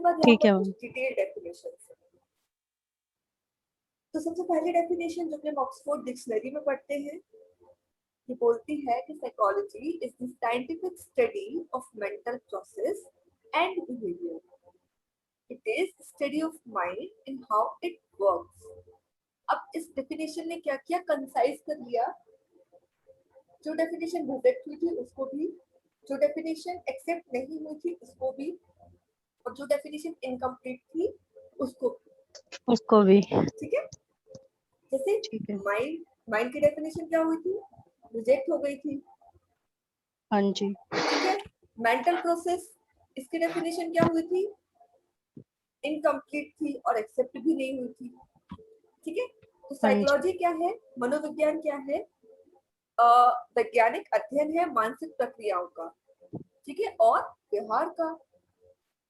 बाद यहाँ ठीक है पर कुछ मैम। डिटेल डेफिनेशन है। तो सबसे पहली डेफिनेशन जो कि हम ऑक्सफोर्ड डिक्शनरी में पढ़ते हैं, ये बोलती है कि psychology is the scientific study of mental process and behaviour. It is study of mind and how it works. अब इस डेफिनेशन ने क्या किया, कंसाइज कर लिया। जो डेफिनेशन रिजेक्ट हुई थी उसको भी, जो डेफिनेशन एक्सेप्ट नहीं हुई थी उसको भी, और जो डेफिनेशन इनकम्प्लीट थी उसको भी। उसको भी। ठीक है, जैसे ठीक है। माइंड, माइंड की डेफिनेशन क्या हुई थी, रिजेक्ट हो गई थी। हाँ जी। ठीक है, मेंटल प्रोसेस, इसकी डेफिनेशन क्या हुई थी, इनकम्प्लीट थी और एक्सेप्ट भी नहीं हुई थी। ठीक है, तो हाँ जी। साइकोलॉजी क्या है, मनोविज्ञान क्या है, वैज्ञानिक अध्ययन है मानसिक प्रक्रियाओं का। ठीक है, और व्यवहार का।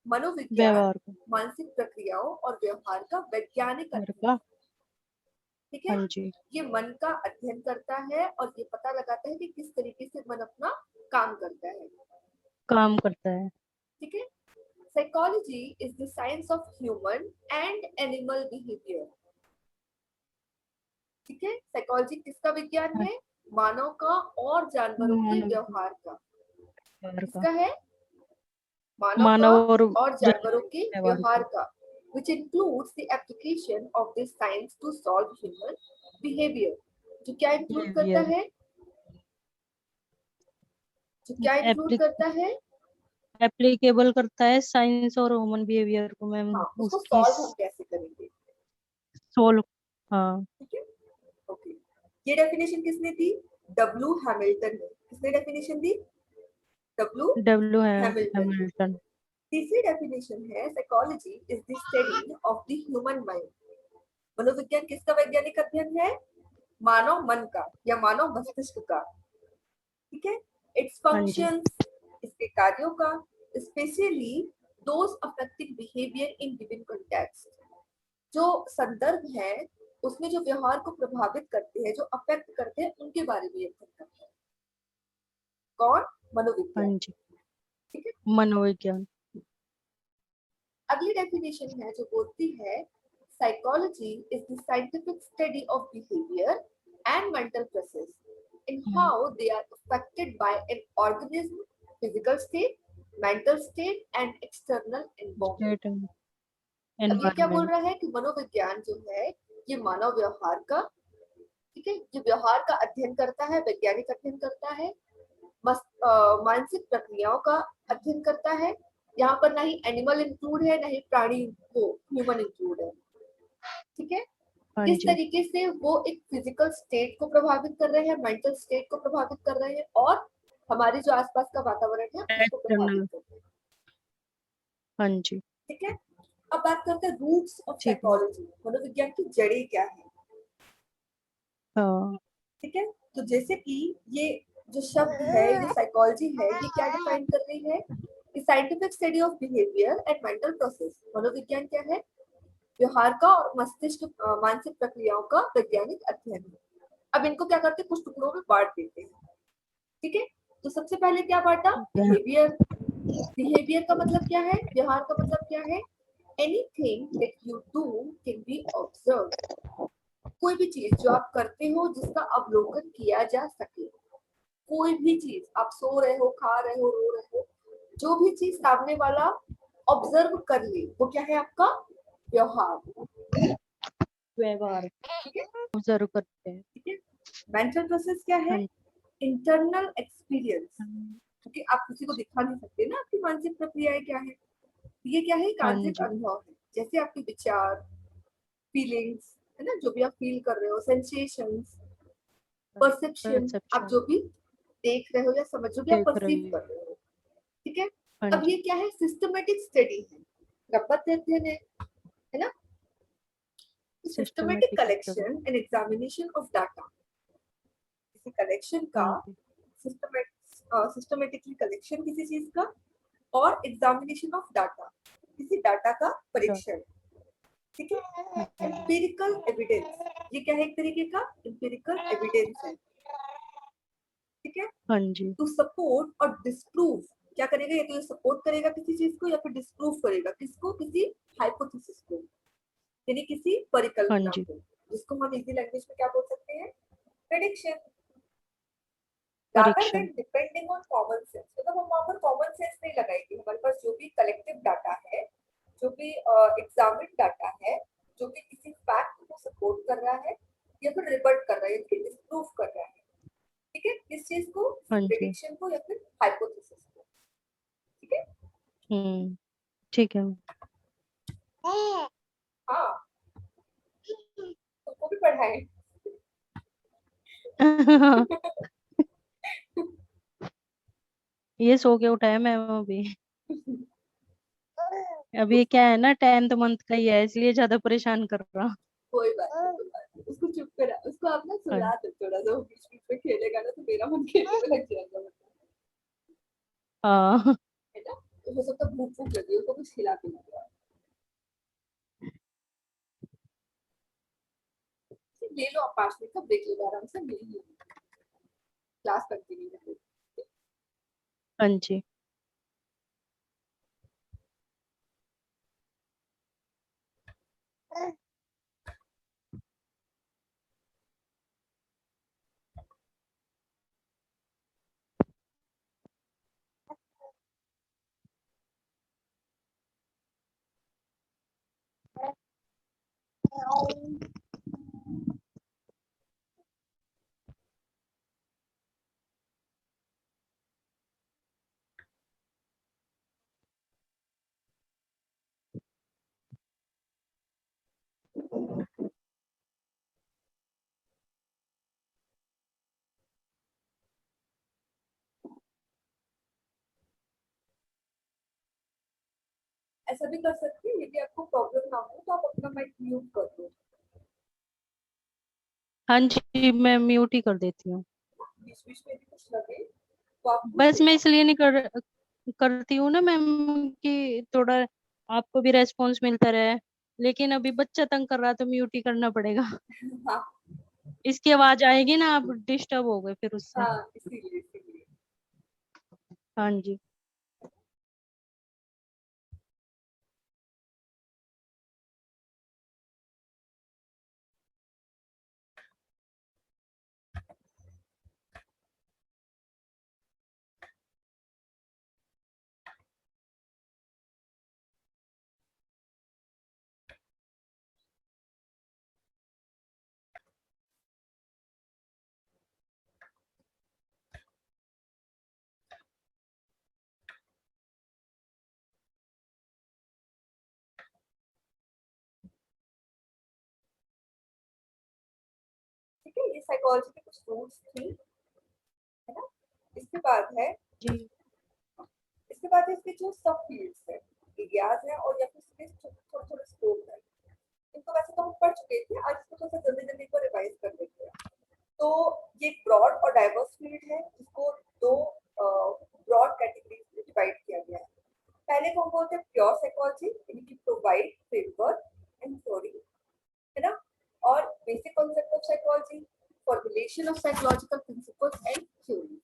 मनोविज्ञान व्यवहार का। मानसिक प्रक्रियाओं और व्यवहार का वैज्ञानिक मेरे अध्ययन। का। ठीक है, हाँ जी। ये मन का अध्ययन करता है और ये पता लगाता है कि किस तरीके से मन अपना काम करता है। काम करता है। ठीक है, psychology is the science of human and animal behaviour. ठीक है, साइकोलॉजी किसका विज्ञान हाँ। है, मानव का और जानवरों के मानव व्यवहार का। का। किसका है, मानव का मानव और और जानवरों जानवर के के व्यवहार व्यवहार का। का, which includes the application of this science to solve human behavior। जो क्या इंक्लूड करता बिहेवियर। है, जो क्या इंक्लूड करता है, एप्लीकेबल करता है साइंस और ह्यूमन बिहेवियर को मैम। हाँ, उसको उसकी सॉल्व हम कैसे करेंगे। सोल। हाँ। ठीक है, ओके। ये डेफिनेशन किसने दी, डब्ल्यू हैमिल्टन ने। किसने डेफिनेशन दी, डब्ल्यू डब्ल्यू है हैमिल्टन ने। हैमिल्टन। तीसरी डेफिनेशन है, psychology is the study of the human mind. मनोविज्ञान किसका वैज्ञानिक अध्ययन है, मानव मन का या मानव मस्तिष्क का। ठीक है, इट्स हाँ जी। फंक्शंस, इसके कार्यों का, specially those affecting behaviour in given context. जो संदर्भ है उसमें जो व्यवहार को प्रभावित करते हैं, जो अफेक्ट करते हैं, उनके बारे में अध्ययन करता है। कौन, हाँ मनोविज्ञान। जी। ठीक है, मनोविज्ञान। अगली डेफिनेशन है जो बोलती है, psychology is the scientific study of behaviour and mental process in how they are affected by an organism, physical state, mental state and external environment. State अब ये क्या बोल एनवायरमेंट। रहा है कि मनोविज्ञान जो है ये मानव व्यवहार का, ठीक है, ये व्यवहार का अध्ययन करता है, वैज्ञानिक अध्ययन करता है, मानसिक प्रक्रियाओं का अध्ययन करता है। यहाँ पर ना ही एनिमल इंक्लूड है, ना ही प्राणी को ह्यूमन इंक्लूड है। ठीक है, हाँ किस जी। तरीके से वो एक फिजिकल स्टेट को प्रभावित कर रहे हैं, मेंटल स्टेट को प्रभावित कर रहे हैं, और हमारे जो आसपास का वातावरण है उसको प्रभावित एक्सटर्नल। कर रहे हैं। हाँ जी। ठीक है, अब बात करते हैं रूट्स ऑफ ठीक है। साइकोलॉजी, मनोविज्ञान की जड़ें क्या है। हाँ। ठीक है, तो जैसे कि ये जो शब्द है, ये जो साइकोलॉजी है, ये क्या डिफाइन कर रही है, scientific study of behaviour and mental process. मनोविज्ञान क्या है, व्यवहार का और मस्तिष्क मानसिक प्रक्रियाओं का वैज्ञानिक अध्ययन है। अब इनको क्या करते हैं, कुछ टुकड़ों में बांट देते हैं। ठीक है, तो सबसे पहले क्या बांटा, ठीक है। बिहेवियर। बिहेवियर का मतलब क्या है, व्यवहार का मतलब क्या है, anything that you do can be observed. कोई भी चीज जो आप करते हो जिसका अवलोकन किया जा सके। कोई भी चीज, आप सो रहे हो, खा रहे हो, रो रहे हो, जो भी चीज सामने वाला ऑब्जर्व कर ले वो क्या है, आपका व्यवहार। व्यवहार ठीक है, ऑब्जर्व करते हैं। ठीक है। मेंटल प्रोसेस क्या है, हाँ। इंटरनल एक्सपीरियंस, हाँ क्योंकि आप किसी को दिखा नहीं सकते ना आपकी मानसिक प्रक्रियाएं क्या है। ये क्या है, एक हाँ आंतरिक जी। अनुभव है, जैसे आपके विचार, फीलिंग्स, है ना, जो भी आप फील कर रहे हो, सेंसेशंस, परसेप्शन, आप परसेप्शन। जो भी देख रहे हो या समझ, जो भी आप देख परसीव रही है। कर रहे हो। ठीक है, हाँ अब जी। ये क्या है, सिस्टमेटिक स्टडी है, रब्बत अध्ययन है ना। Systematic systematic study. Collection and examination of data, किसी कलेक्शन का, हाँ जी। सिस्टमेटिकली कलेक्शन किसी चीज का, और एग्जामिनेशन ऑफ डाटा, किसी डाटा का परीक्षण। ठीक है, एम्पिरिकल एविडेंस, ये क्या है, एक तरीके का एम्पिरिकल एविडेंस है। ठीक है, हाँ जी। टू सपोर्ट और डिस्प्रूव क्या करेगा, या तो ये सपोर्ट करेगा किसी चीज को या फिर डिस्प्रूव करेगा किसको, किसी हाइपोथेसिस को, यानी किसी हाँ परिकल्पना जी। को, जिसको हम इजी लैंग्वेज में क्या बोल सकते हैं, प्रेडिक्शन। rather than परीक्षण। depending on common sense, मतलब हम वहां पर कॉमन सेंस नहीं लगाएंगे, हमारे पास जो भी कलेक्टिव डाटा है, जो भी एग्जामिन डाटा है, जो भी किसी फैक्ट को सपोर्ट कर रहा है या फिर रिबट कर रहा है, या डिस्प्रूव कर रहा है, ठीक है, किस चीज को, हाँ जी। प्रेडिक्शन को या फिर हाइपोथेसिस को, ठीक है। ठीक है। हाँ, तुमको भी पढ़ाए। ये सो के उठा है मैम अभी। अभी ये क्या है ना, 10th मंथ का ही है, इसलिए ज्यादा परेशान कर रहा। कोई बात नहीं, कोई बात नहीं, उसको चुप करा, उसको आप ना हाँ। सुला दो थोड़ा सा, वो बीच बीच में खेलेगा ना तो मेरा मन खेलने में लग जाएगा, मतलब, हाँ। है ना। तो हो सकता है भूख भूख लगी, उसको कुछ खिला पिला दो। ले लो आप 5 मिनट का ब्रेक, ले लो आराम से, ले लो, क्लास कंटिन्यू करो। हाँ जी। ऐसा भी कर सकते हैं, यदि आपको प्रॉब्लम ना हो तो आप अपना माइक म्यूट कर दो, हाँ जी, मैं म्यूट ही कर देती हूँ। बीच बीच में भी कुछ लगे तो आप पूछ बस मैं लेना। इसलिए नहीं करती हूँ ना मैम, कि थोड़ा आपको भी रेस्पॉन्स मिलता रहे। लेकिन अभी बच्चा तंग कर रहा तो म्यूट ही करना पड़ेगा। हाँ इसकी आवाज आएगी ना, आप डिस्टर्ब हो गए फिर उससे। हाँ, इसीलिए इसीलिए। हाँ जी। ठीक है, ये साइकोलॉजी के कुछ रूल्स थी, है ना। इसके बाद है, जी। इसके बाद इसके जो सब फील्ड्स है, एरियाज है, और या फिर इसके थोड़े थोड़े स्कोप है। इनको वैसे तो हम पढ़ चुके थे, आज इसको थोड़ा सा जल्दी जल्दी को रिवाइज कर लेते हैं। तो ये ब्रॉड और डाइवर्स फील्ड है, जिसको दो ब्रॉड कैटेगरीज में डिवाइड किया गया है। पहले को हम बोलते हैं प्योर साइकोलॉजी, यानी कि प्रोवाइड फ्रेमवर्क एंड थ्योरी, है ना, और basic concept of psychology, formulation of psychological principles and theory.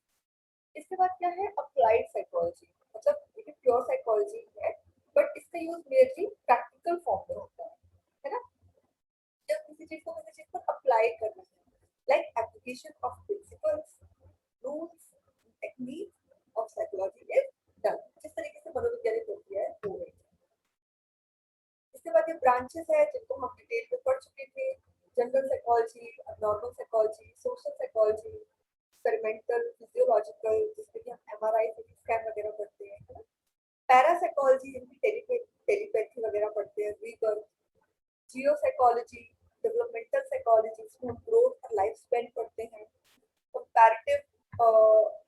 इसके बाद क्या है, अप्लाइड साइकोलॉजी, मतलब ये प्योर साइकोलॉजी है, बट इसका यूज मेनली प्रैक्टिकल फॉर्म में होता है ना, जब किसी चीज को किसी चीज पर अप्लाई करना है, like application of principles, rules, technique of psychology is done, जिस तरीके से मनोवैज्ञानिक प्रक्रिया है वो है। इसके बाद ये ब्रांचेस है जिनको हम डिटेल में पढ़ चुके थे, general psychology, normal psychology, social psychology, experimental, physiological, जिसमें कि हम एमआरआई, सीटी स्कैन वगैरह करते हैं, है ना। पैरा साइकोलॉजी, जिनकी टेलीपैथी वगैरह पढ़ते हैं, रीबर्थ, जियो साइकोलॉजी, डेवलपमेंटल साइकोलॉजी, जिसमें हम ग्रोथ और लाइफ स्पैन पढ़ते हैं, comparative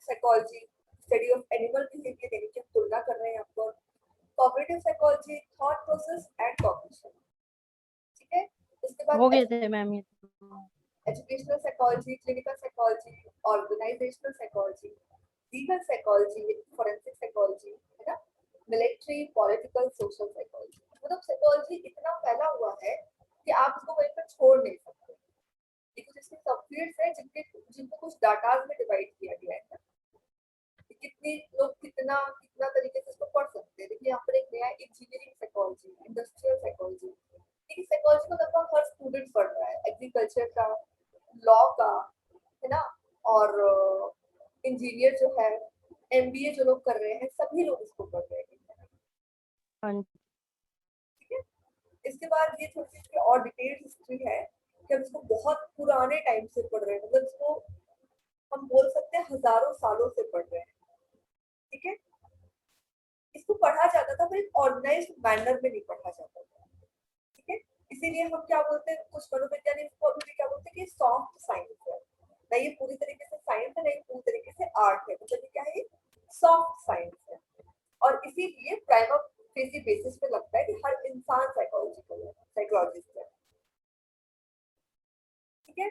psychology, study of animal behaviour, यानी कि हम तुलना कर रहे हैं यहाँ पर, cognitive psychology, thought process and cognition, ठीक है। इसके बाद हो गए थे मैम ये तो। Educational psychology, clinical psychology, organisational psychology, legal psychology, forensic psychology, है ना, मिलिट्री, पॉलिटिकल, सोशल साइकोलॉजी। मतलब साइकोलॉजी इतना फैला हुआ है कि आप इसको वहीं पर छोड़ नहीं सकते। ये कुछ इसके सबफील्ड्स हैं जिनके जिनको कुछ डाटाज में डिवाइड किया गया है ना। कितने लोग कितना कितना तरीके से इसको पढ़ सकते हैं। देखिए यहाँ पर एक नया इंजीनियरिंग साइकोलॉजी, इंडस्ट्रियल साइकोलॉजी, देखिए साइकोलॉजी को लगभग हर स्टूडेंट पढ़ रहा है, एग्रीकल्चर का, लॉ का, है ना, और इंजीनियर जो है, एमबीए जो लोग कर रहे हैं, सभी लोग इसको पढ़ रहे हैं। हाँ जी। ठीक है, इसके बाद ये थोड़ी सी और डिटेल्ड हिस्ट्री है कि हम इसको बहुत पुराने टाइम से पढ़ रहे हैं, मतलब इसको हम बोल सकते हैं हजारों सालों से पढ़ रहे हैं। ठीक है, इसको पढ़ा जाता था पर एक ऑर्गेनाइज्ड मैनर में नहीं पढ़ा जाता था। ठीक है, इसीलिए हम क्या बोलते हैं, कुछ मनोवैज्ञानिक इसको अभी क्या बोलते हैं कि सॉफ्ट साइंस है, ना ये पूरी तरीके से साइंस है, ना ये पूरी तरीके से आर्ट है, मतलब ये क्या है, सॉफ्ट साइंस है। और इसीलिए प्राइमा फेसी बेसिस पे लगता है कि हर इंसान साइकोलॉजिकल है, साइकोलॉजिस्ट है। ठीक है,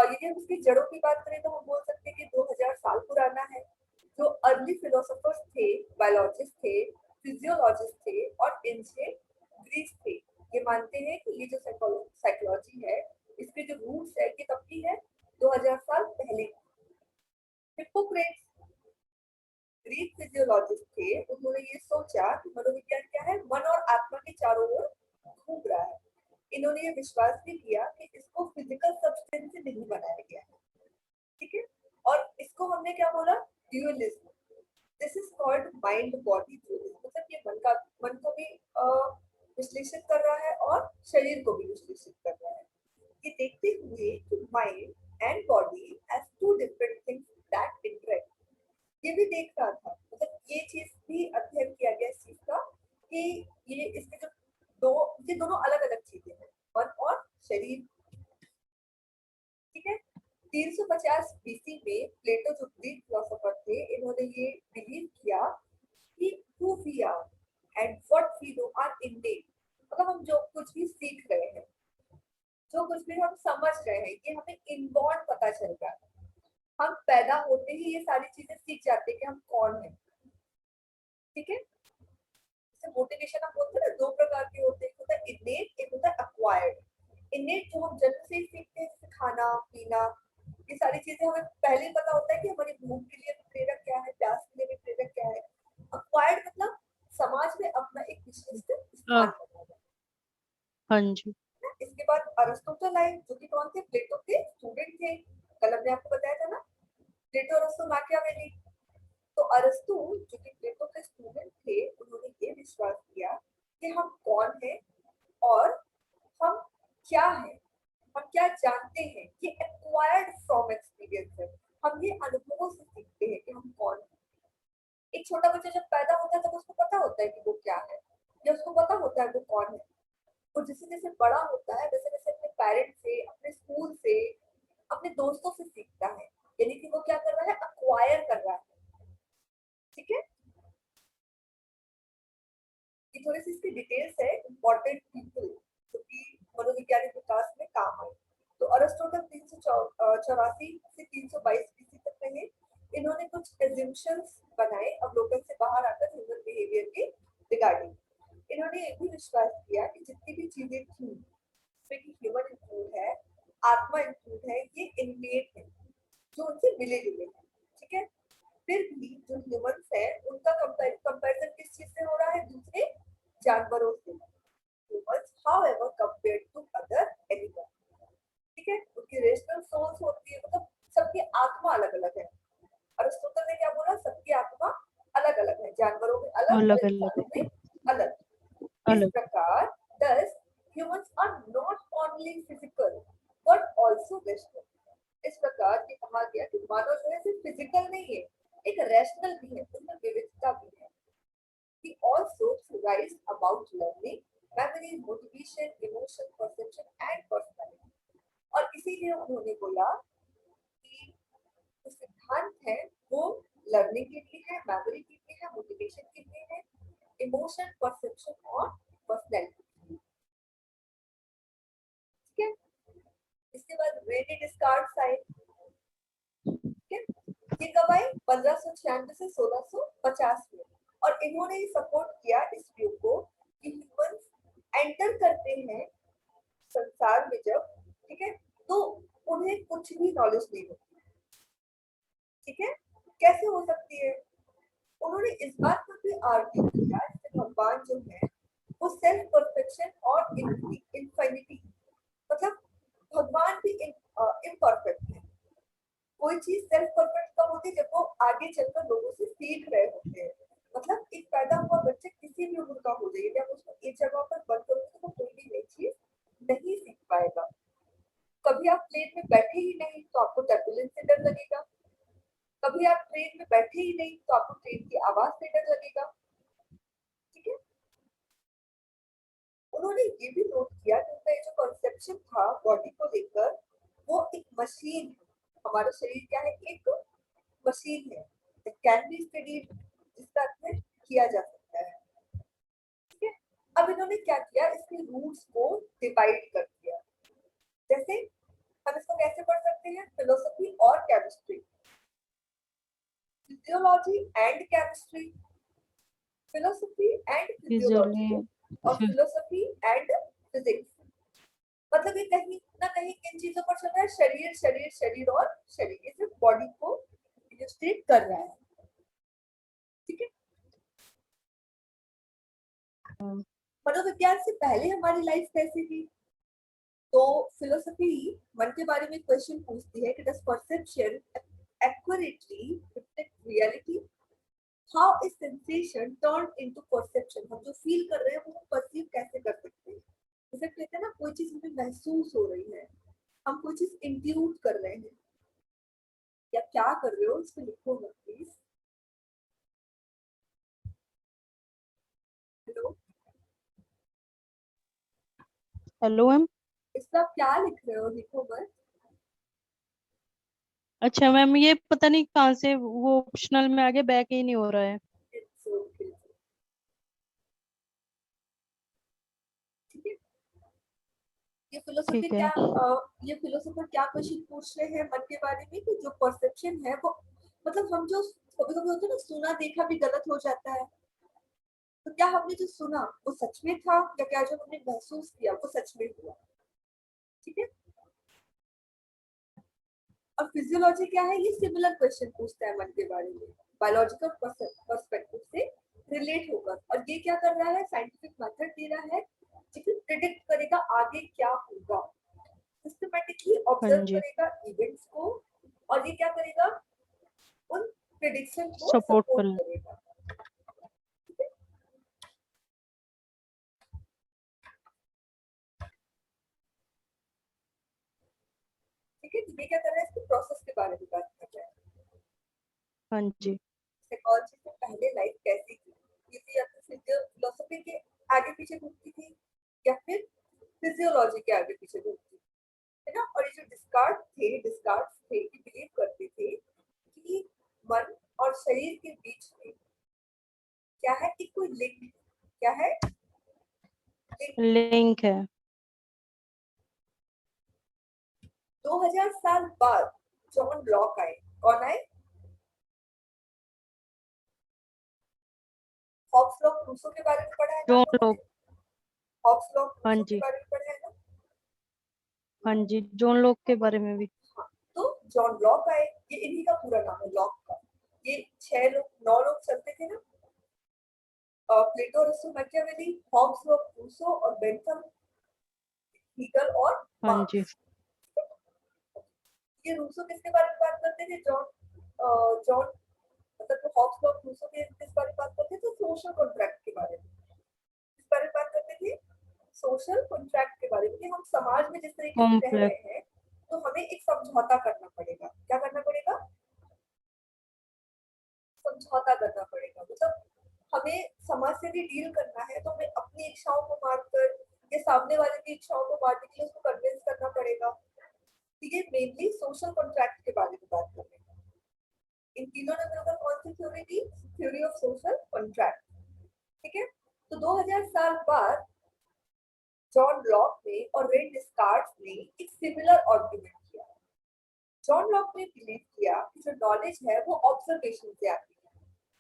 यदि हम इसकी जड़ों की बात करें तो हम बोल सकते हैं कि 2000 साल पुराना है। जो अर्ली फिलोसोफर्स थे, बायोलॉजिस्ट थे, फिजियोलॉजिस्ट थे और एंशिएंट ग्रीक थे, ये मानते हैं कि ये जो साइकोलॉजी है, इसके जो रूट्स है, ये कब की है, 2000 साल पहले। हिप्पोक्रेट्स ग्रीक फिजियोलॉजिस्ट थे, उन्होंने ये सोचा कि मनोविज्ञान क्या है, मन और आत्मा के चारों ओर घूम रहा है। इन्होंने ये विश्वास भी किया कि इसको फिजिकल सब्सटेंस से नहीं बनाया गया है। ठीक है, और इसको हमने क्या बोला, dualism. This is called mind body dualism, मतलब ये मन को भी विश्लेषित कर रहा है और शरीर को भी विश्लेषित कर रहा है। ये देखते हुए कि mind and body as two different things that interact, ये भी देख रहा था, मतलब ये चीज भी अध्ययन किया गया इस चीज का कि ये इसके जो ये दोनों अलग अलग चीजें हैं, मन और शरीर। ठीक है, 350 बीसी में प्लेटो जो ग्रीक फिलोसोफर थे, इन्होंने ये बिलीव किया कि who we are and what we know are innate, मतलब हम जो कुछ भी सीख रहे हैं, जो कुछ भी हम समझ रहे हैं, ये हमें इनबॉर्न पता चल रहा है। हम पैदा होते ही ये सारी चीजें सीख जाते हैं कि हम कौन है। ठीक है, जैसे मोटिवेशन हम बोलते हैं ना, दो प्रकार के होते हैं, एक होता है इनेट, एक होता है एक्वायर्ड। इनेट जो हम जन्म से ही सीखते हैं, जैसे खाना पीना, ये सारी चीजें हमें पहले ही पता होता है कि हमारी भूख के लिए भी प्रेरक क्या है, प्यास के लिए भी प्रेरक क्या है। एक्वायर्ड मतलब समाज में अपना एक विशिष्ट स्थान बनाना। हाँ जी। इसके बाद अरिस्टोटल आए, जो कि कौन थे, प्लेटो के स्टूडेंट थे। कल हमने आपको बताया था ना, प्लेटो, अरिस्टो, मैकियावेली। तो अरिस्टो जो कि प्लेटो के स्टूडेंट थे, उन्होंने ये विश्वास किया कि हम कौन है और हम क्या है, हम क्या जानते हैं, ये एक्वायर्ड फ्रॉम एक्सपीरियंस है। हम ये अनुभवों से सीखते हैं कि हम कौन है। एक छोटा बच्चा जब पैदा होता है तब उसको पता होता है कि वो क्या है, या उसको पता होता है वो कौन है। और जैसे जैसे बड़ा होता है, वैसे वैसे अपने पेरेंट्स से, अपने स्कूल से, अपने दोस्तों से सीखता है, यानी कि वो क्या कर रहा है, अक्वायर कर रहा है। ठीक है, ये थोड़ी सी इसकी डिटेल्स है, इंपॉर्टेंट पीपल जो कि मनोवैज्ञानिक विकास में काम आए। तो अरिस्टोटल 384 से 322 बीसी तक रहे। इन्होंने कुछ एजम्पशंस बनाए अवलोकन से बाहर आकर ह्यूमन बिहेवियर के रिगार्डिंग। इन्होंने ये भी विश्वास किया कि जितनी भी चीजें थी, जिसमें कि ह्यूमन इंक्लूड है, आत्मा इंक्लूड है, ये इनमेट है, जो उनसे मिले जुले हैं। ठीक है, फिर भी जो ह्यूमंस है, उनका कंपैरिजन किस चीज से हो रहा है, दूसरे जानवरों से। Humans however compared to other animals, ठीक है, उनकी रेशनल सोल्स होती है, मतलब सबकी आत्मा अलग अलग है। अरिस्टोटल ने क्या बोला, सबकी आत्मा अलग अलग है, जानवरों में अलग और अलग अलग इंसानों में अलग। इस अलग। प्रकार thus humans are not only physical but also rational। इस प्रकार ये कहा गया कि मानव जो है सिर्फ फिजिकल नहीं है, एक रैशनल भी है, उसमें विविधता भी है। He also theorized about learning, memory, motivation, emotion, perception and personality। और इसीलिए उन्होंने बोला कि जो सिद्धांत है वो लर्निंग के लिए है, मेमोरी के लिए है, मोटिवेशन के लिए है, इमोशन, परसेप्शन और पर्सनैलिटी। ठीक है, इसके बाद रेने डिस्कार्ड्स आए। ठीक है, ये कब आए, 1596 से 1650 में। और इन्होंने सपोर्ट किया इस व्यू को कि ह्यूमंस एंटर करते हैं संसार में जब, ठीक है, तो उन्हें कुछ भी नॉलेज नहीं होती। ठीक है, कैसे हो सकती है? उन्होंने इस बात पर भी आर्ग्यू किया कि भगवान जो है वो सेल्फ परफेक्शन और इनफिनिटी, मतलब भगवान भी इम्परफेक्ट है। कोई चीज सेल्फ परफेक्ट कब होती है? जब वो आगे चलकर लोगों से सीख रहे होते हैं। मतलब एक पैदा हुआ बच्चा किसी भी उम्र का हो जाए, यदि आप उसको एक जगह पर बंद करोगे तो वो कोई भी नई चीज नहीं सीख पाएगा। कभी आप प्लेन में बैठे ही नहीं तो आपको टर्बुलेंस से डर लगेगा, कभी आप ट्रेन में बैठे ही नहीं तो आपको ट्रेन की आवाज से डर लगेगा। ठीक है। उन्होंने ये भी नोट किया कि उनका जो कंसेप्शन था बॉडी को लेकर, वो एक मशीन है। हमारा शरीर क्या है? एक मशीन है, कैन बी स्टडीड, जिसका अर्थ है किया जा सकता है। ठीक है। अब इन्होंने क्या किया, इसके रूट्स को डिवाइड कर दिया। जैसे हम इसको कैसे पढ़ सकते हैं? फिलोसफी और chemistry, physiology and chemistry, philosophy and physiology, usually और फिलोसफी एंड फिजिक्स। मतलब ये कहीं ना कहीं किन चीजों पर चल रहा है? शरीर शरीर शरीर और शरीर, ये सिर्फ बॉडी को इलस्ट्रेट कर रहा है। ठीक है। मनोविज्ञान से पहले हमारी लाइफ कैसी थी? तो फिलोसफी मन के बारे में क्वेश्चन पूछती है कि does perception accurately reflect reality? How is sensation turn into perception? हम जो फील कर रहे हैं वो परसीव कैसे कर सकते हैं? जैसे कहते हैं ना, कोई चीज हमें महसूस हो रही है, हम कोई चीज इंट्यूट कर रहे हैं, या क्या कर रहे हो इसको लिखो मत प्लीज। Hello, hello ma'am. इसका क्या लिख रहे हो? लिखो मत। अच्छा मैम, ये पता नहीं कहाँ से वो ऑप्शनल में आगे बैक ही नहीं हो रहा है। It's okay. ठीक है। ये फिलोसफी ठीक है। क्या ये फिलोसोफर क्या क्वेश्चन पूछ रहे हैं मन के बारे में, कि जो परसेप्शन है वो, मतलब हम जो कभी कभी होता है ना, सुना देखा भी गलत हो जाता है। तो क्या हमने जो सुना वो सच में था, या क्या जो हमने महसूस किया वो सच में हुआ? ठीक है। और फिजियोलॉजी क्या है? ये सिमिलर क्वेश्चन पूछता है मन के बारे में, बायोलॉजिकल पर्सपेक्टिव से रिलेट होकर। और ये क्या कर रहा है? साइंटिफिक मेथड दे रहा है जो प्रिडिक्ट करेगा आगे क्या होगा, सिस्टमैटिकली हाँ ऑब्जर्व जी। करेगा इवेंट्स को, और ये क्या करेगा? उन प्रिडिक्शन को सपोर्ट सपोर्ट कर। करेगा। ठीक है। ठीक है, ये क्या कर रहा है? इसके प्रोसेस के बारे में बात कर रहा है। हाँ जी। साइकोलॉजी से पहले लाइफ कैसी थी? ये थी या तो फिलोसफी के आगे पीछे घूमती थी, या फिर फिजियोलॉजी के आगे पीछे घूमती थी, है ना? और ये जो डिस्कार्ड्स थे कि बिलीव करते थे कि मन और शरीर के बीच में क्या है? कि कोई लिंक, क्या है? लिंक। लिंक है। 2000 साल बाद जॉन लॉक आए। कौन आए? हॉब्स लॉ रूसो के बारे में पढ़ा है ना जो आप लोगों ने? लोग। हॉब्स लॉ हाँ रूसो के जी। बारे में पढ़ा है ना? हाँ जी, जोन लोग के बारे में भी। हाँ। तो जॉन लॉक आए, ये इन्हीं का पूरा नाम है, लॉक का। ये 6 लोग 9 लोग चलते थे ना, Plato, Aristotle, Machiavelli, Hobbes Locke Rousseau और बेंथम, हीगल और हाँ जी। मार्क्स। ये रूसो किसके बारे में बात करते थे? जॉन मतलब जो हॉब्स लॉ रूसो के किस बारे में बात करते थे? सोशल कॉन्ट्रैक्ट के बारे में। किस बारे में बात करते थे? सोशल कॉन्ट्रैक्ट के बारे में, कि हम समाज में जिस तरीके से रह कॉम्प्लेक्स। रहे हैं तो हमें एक समझौता करना पड़ेगा। क्या करना पड़ेगा? समझौता करना पड़ेगा। मतलब हमें समाज से भी डील करना है, तो हमें अपनी इच्छाओं को मारकर या सामने वाले की इच्छाओं को मारने के लिए उसको कन्विंस करना पड़ेगा। ठीक है, मेनली सोशल कॉन्ट्रैक्ट के बारे में बात कर रहे हैं। इन तीनों ने मिलकर कौन सी थ्योरी दी? Theory of social contract. ठीक है। तो 2000 साल बाद जॉन लॉक ने और रे डिस्कार्ड्स ने एक सिमिलर आर्गुमेंट किया। जॉन लॉक ने बिलीव किया कि जो नॉलेज है वो ऑब्जर्वेशन से आती है।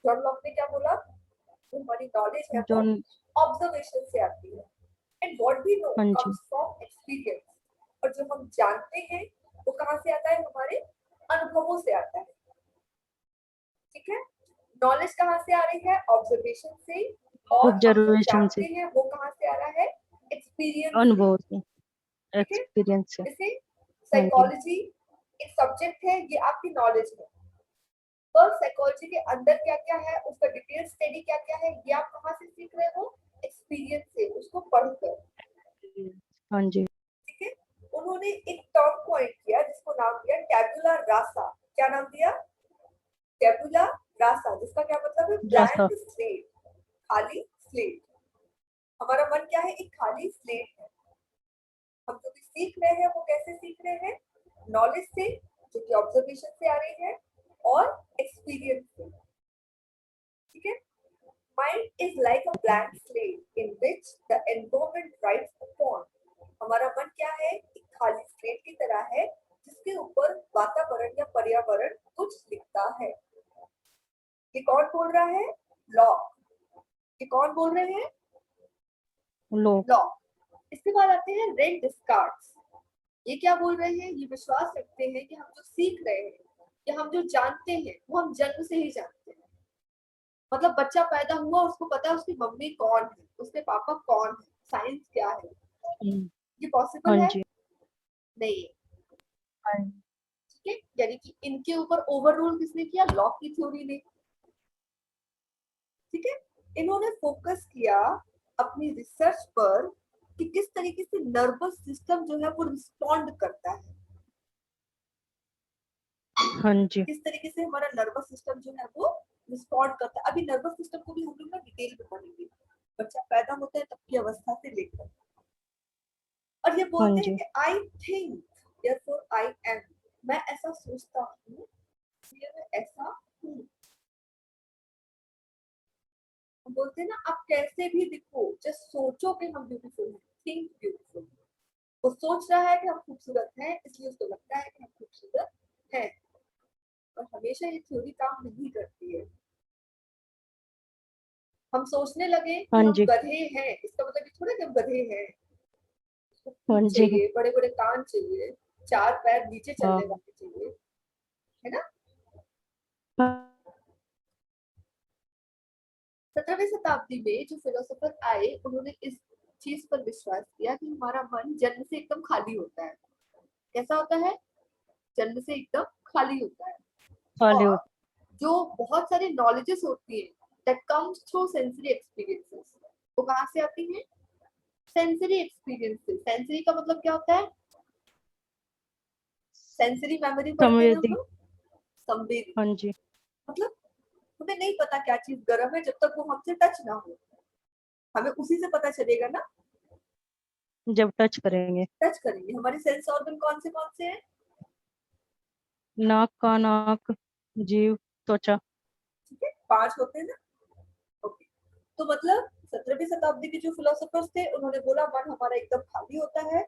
जॉन लॉक ने क्या बोला? जो हमारी नॉलेज है वो जोन। ऑब्जर्वेशन से आती है, एंड व्हाट वी नो हाँ जी। Comes from experience. और जो हम जानते हैं वो कहाँ से आता है? हमारे अनुभवों से आता है। ठीक है। नॉलेज कहाँ से आ रही है? ऑब्जर्वेशन से। और हम जो ऑब्जर्वेशन जानते से, हैं वो कहाँ से आ रहा है? एक्सपीरियंस से। अनुभव से, ठीक है। एक्सपीरियंस से। जैसे हाँ जी, साइकोलॉजी एक सब्जेक्ट है, ये आपकी नॉलेज है। पर साइकोलॉजी के अंदर क्या क्या है, उसका डिटेल स्टडी क्या क्या है, ये आप कहाँ से सीख रहे हो? एक्सपीरियंस से, उसको पढ़कर। हाँ जी, ठीक है। उन्होंने एक टर्म पॉइंट किया जिसको नाम दिया टैबुला रासा। क्या नाम दिया? टैबुला रासा, जिसका क्या मतलब है? जैसा, ब्लैंक स्लेट, खाली स्लेट। हमारा मन क्या है? एक खाली स्लेट है। हम जो भी सीख रहे हैं वो कैसे सीख रहे हैं? नॉलेज से, जो कि ऑब्जर्वेशन से आ रही है, और एक्सपीरियंस से। ठीक है। Mind is like a blank slate in which the environment rights upon. हमारा मन क्या है? एक खाली स्लेट की तरह है जिसके ऊपर वातावरण या पर्यावरण कुछ लिखता है। ये कौन बोल रहा है? लॉ। ये कौन बोल रहे हैं? लोग, लॉ। इसके बाद आते हैं रेन डिस्कार्ड्स। ये क्या बोल रहे हैं? ये विश्वास रखते हैं कि हम जो सीख रहे हैं या हम जो जानते हैं वो हम जन्म से ही जानते हैं। मतलब बच्चा पैदा हुआ, उसको पता है उसकी मम्मी कौन है, उसके पापा कौन है, साइंस क्या है। हम्म, ये पॉसिबल हाँ है? जी, नहीं है। हाँ, ठीक है। यानी कि इनके ऊपर ओवर रूल किसने किया? लॉ की थ्योरी ने। ठीक है। इन्होंने फोकस किया अपनी रिसर्च पर कि किस तरीके से नर्वस सिस्टम जो है वो रिस्पॉन्ड करता है। हाँ जी, किस तरीके से हमारा नर्वस सिस्टम जो है वो रिस्पॉन्ड करता है। अभी नर्वस सिस्टम को भी हम लोग ना डिटेल में पढ़ेंगे, बच्चा पैदा होता है तब की अवस्था से लेकर। और ये हाँ बोलते हैं जी, कि I think therefore I am. मैं ऐसा सोचता हूँ, इसलिए मैं ऐसा हूँ। हम बोलते हैं ना, आप कैसे भी दिखो, जस्ट सोचो कि हम ब्यूटीफुल हैं, थिंक ब्यूटीफुल। वो सोच रहा है कि हम खूबसूरत हैं, इसलिए उसको लगता है कि हम खूबसूरत हैं। और हमेशा ये थ्योरी काम नहीं करती है। हम सोचने लगे कि हाँ हम जी, गधे हैं, इसका मतलब ये थोड़ा कि हम गधे हैं। हाँ पीठ जी, चाहिए, बड़े बड़े कान चाहिए, चार पैर नीचे चलने हाँ, वाले चाहिए, है ना। हाँ, 17वीं शताब्दी में जो फिलोसोफर आए, उन्होंने इस चीज पर विश्वास किया कि हमारा मन जन्म से एकदम खाली होता है। कैसा होता है? जन्म से एकदम खाली होता है। खाली और होता, जो बहुत सारी नॉलेजेस होती है that comes through sensory experiences, वो कहाँ से आती है? Sensory experiences. सेंसरी का मतलब क्या होता है? सेंसरी मेमोरी पढ़ते हैं हम समृद्धि, लोग। संवेदी। हाँ जी, मतलब हमें नहीं पता क्या चीज गर्म है जब तक वो हमसे टच ना हो। हमें उसी से पता चलेगा ना, जब टच करेंगे। टच करेंगे। हमारे सेंस ऑर्गन कौन से हैं? नाक, कान, आँख, जीभ, त्वचा। ठीक है, 5 होते हैं ना। ओके। तो मतलब 17वीं शताब्दी के जो फिलोसोफर्स थे, उन्होंने बोला मन हमारा एकदम खाली होता है,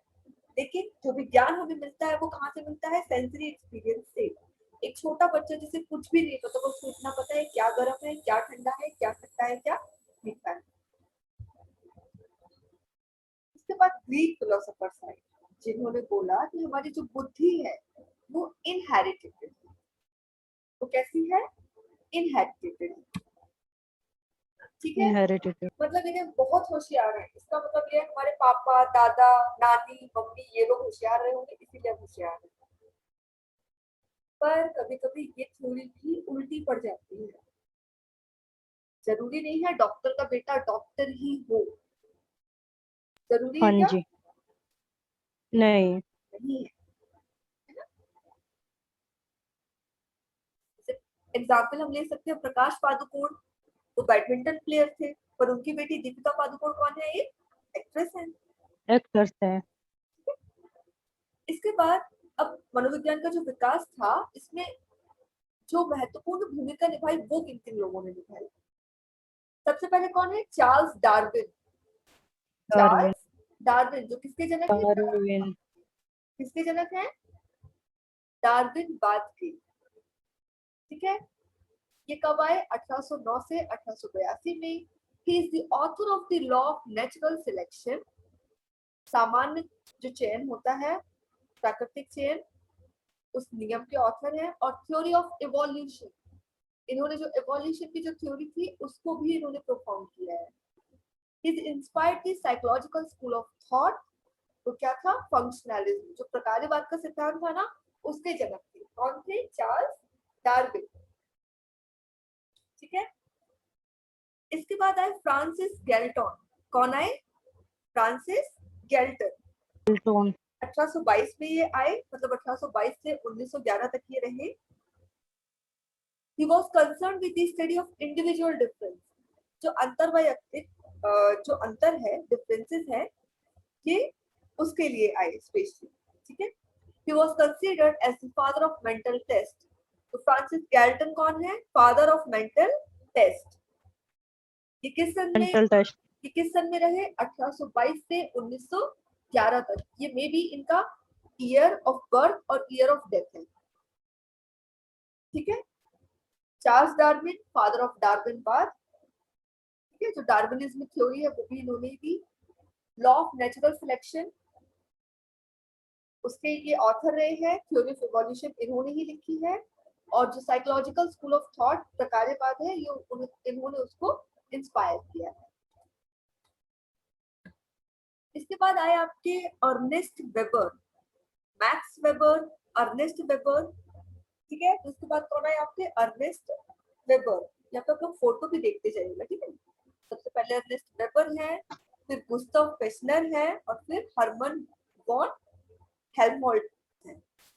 लेकिन जो विज्ञान हमें मिलता है वो कहाँ से मिलता है? सेंसरी एक्सपीरियंस से। एक छोटा बच्चा जिसे कुछ भी नहीं पता, बस इतना पता है क्या गर्म है, क्या ठंडा है, क्या खट्टा है, क्या मीठा है। उसके बाद ग्रीक फिलोसोफर्स आए, जिन्होंने बोला कि हमारी जो बुद्धि है वो इनहेरिटेड है। वो कैसी है? इनहेरिटेड है। ठीक है। इनहेरिटेड, मतलब इन्हें बहुत होशियार है, इसका मतलब ये है हमारे पापा, दादा, नानी, मम्मी, ये लोग होशियार रहे होंगे, इसीलिए हम होशियार हैं। पर कभी कभी ये थ्योरी भी उल्टी पड़ जाती है। जरूरी नहीं है डॉक्टर का बेटा डॉक्टर ही हो। जरूरी है हाँ क्या? जी, नहीं, नहीं है। है ना। एग्जाम्पल हम ले सकते हैं प्रकाश पादुकोण। वो बैडमिंटन प्लेयर थे, पर उनकी बेटी दीपिका पादुकोण कौन है? ये एक्ट्रेस है। एक्टर्स है, इसके बाद अब मनोविज्ञान का जो विकास था, इसमें जो महत्वपूर्ण भूमिका निभाई वो किन किन लोगों ने निभाई? सबसे पहले कौन है? Charles Darwin. Darwin, Charles Darwin जो किसके जनक है? डार्विन, किसके जनक है? डार्विनवाद के। ठीक है। ये कब आए? 1809 से 1882 में। He is the author of the law of natural selection. सामान्य जो चयन होता है, प्राकृतिक चयन, उस नियम के ऑथर है। और थ्योरी ऑफ इवोल्यूशन, इन्होंने जो एवोल्यूशन की जो थ्योरी थी उसको भी इन्होंने परफॉर्म किया है। He inspired the psychological school of thought, तो क्या था, फंक्शनलिज्म, जो प्रकार्यवाद का सिद्धांत था ना, उसके जनक थे। कौन थे? Charles Darwin. ठीक है। इसके बाद आए फ्रांसिस गैल्टन। कौन आए? Francis Galton. प्लेटोन 1822 में ये आए, मतलब 1822 से 1911 तक ये रहे। He was concerned with the study of individual difference, जो अंतर्वैयक्तिक जो अंतर है, डिफरेंसेस है, ये उसके लिए आए स्पेशली। ठीक है। He was considered as the father of mental test. तो फ्रांसिस गैल्टन कौन है? Father of mental test. ये किस सन में, मेंटल टेस्ट ये किस सन में रहे? 1822 से 1911 तक। ये मे बी इनका ईयर ऑफ बर्थ और ईयर ऑफ डेथ है। ठीक है। चार्ल्स डार्विन, फादर ऑफ डार्विनवाद। ठीक है। जो डार्विनिज्म थ्योरी है वो भी इन्होंने दी। लॉ ऑफ नेचुरल सिलेक्शन, उसके ये ऑथर रहे हैं। थ्योरी ऑफ इवोल्यूशन इन्होंने ही लिखी है। और जो साइकोलॉजिकल स्कूल ऑफ थॉट प्रकार्यवाद है, ये इन्होंने उसको इंस्पायर किया है। इसके बाद आए आपके Ernest Weber, Max Weber, Ernest Weber. ठीक है। उसके बाद कौन आए आपके? Ernest Weber. यहाँ पे आप लोग फोटो भी देखते जाइएगा। ठीक है। सबसे पहले अर्नेस्ट वेबर है, फिर गुस्ताव फेशनर है, और फिर हर्मन वॉन हेल्महोल्ट्ज है।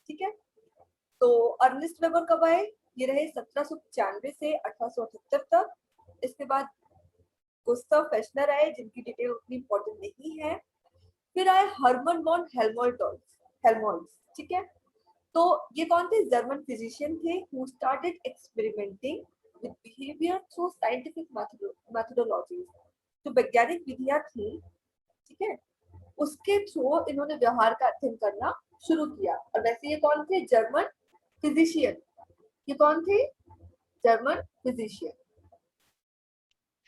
ठीक है। तो अर्नेस्ट वेबर कब आए? ये रहे 1795 से 1878 तक। इसके बाद गुस्ताव फेशनर आए, जिनकी डिटेल उतनी इंपॉर्टेंट नहीं है। फिर आए हर्मन वॉन हेल्महोल्ट्ज। ठीक है। तो ये कौन थे? जर्मन फिजिशियन थे who started experimenting with behaviour through scientific methodologies. जो वैज्ञानिक विधियां थी, ठीक है, उसके थ्रू इन्होंने व्यवहार का अध्ययन करना शुरू किया। और वैसे ये कौन थे? German physician. ये कौन थे? German physician.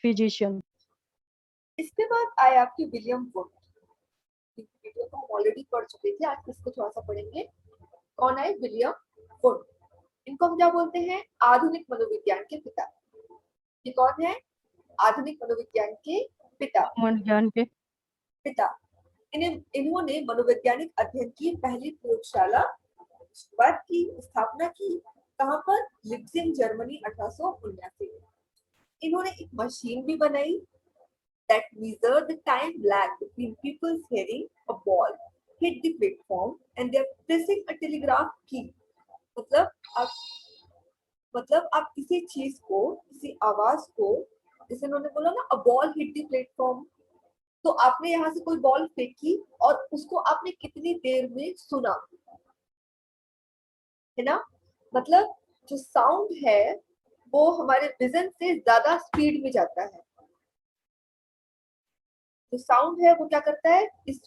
फिजिशियन इसके बाद आए आपके विलियम वुड। वीडियो को हम ऑलरेडी पढ़ चुके थे, आज इसको थोड़ा सा पढ़ेंगे। कौन आए? William would. इनको हम क्या बोलते हैं? आधुनिक मनोविज्ञान के पिता। ये कौन है? आधुनिक मनोविज्ञान के पिता। ज्ञान के पिता। इन्होंने मनोवैज्ञानिक अध्ययन की पहली प्रयोगशाला शुरुआत की, स्थापना की। कहाँ पर? लिप्जिंग, जर्मनी, 1879 में। इन्होंने एक मशीन भी बनाई that measured the time lag between people's hearing a ball hit the platform and they're pressing a telegraph key. मतलब आप किसी चीज को, किसी आवाज को, जैसे उन्होंने बोला ना, a ball hit the platform, तो आपने यहाँ से कोई बॉल फेंकी और उसको आपने कितनी देर में सुना, है ना? मतलब जो साउंड है वो हमारे विजन से ज्यादा स्पीड में जाता है। जो साउंड है वो क्या करता है? इस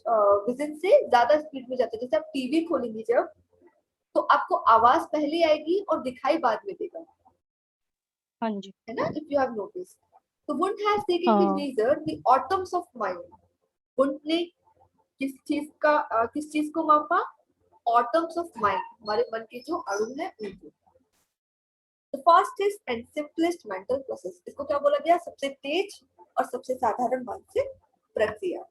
विजन से ज्यादा स्पीड में जाता है। जैसे आप टीवी खोलेंगे जब, तो आपको आवाज पहले आएगी और दिखाई बाद में देगा, हाँ जी है ना? If you have notice. तो वुंड हैज टेकन द हाँ measure the atoms of mind. Wound ने किस चीज को मापा? एटम्स ऑफ माइंड, हमारे मन के जो अणु हैं उनको। The fastest and simplest mental process, इसको क्या बोला गया? सबसे तेज और सबसे साधारण मानसिक प्रक्रिया।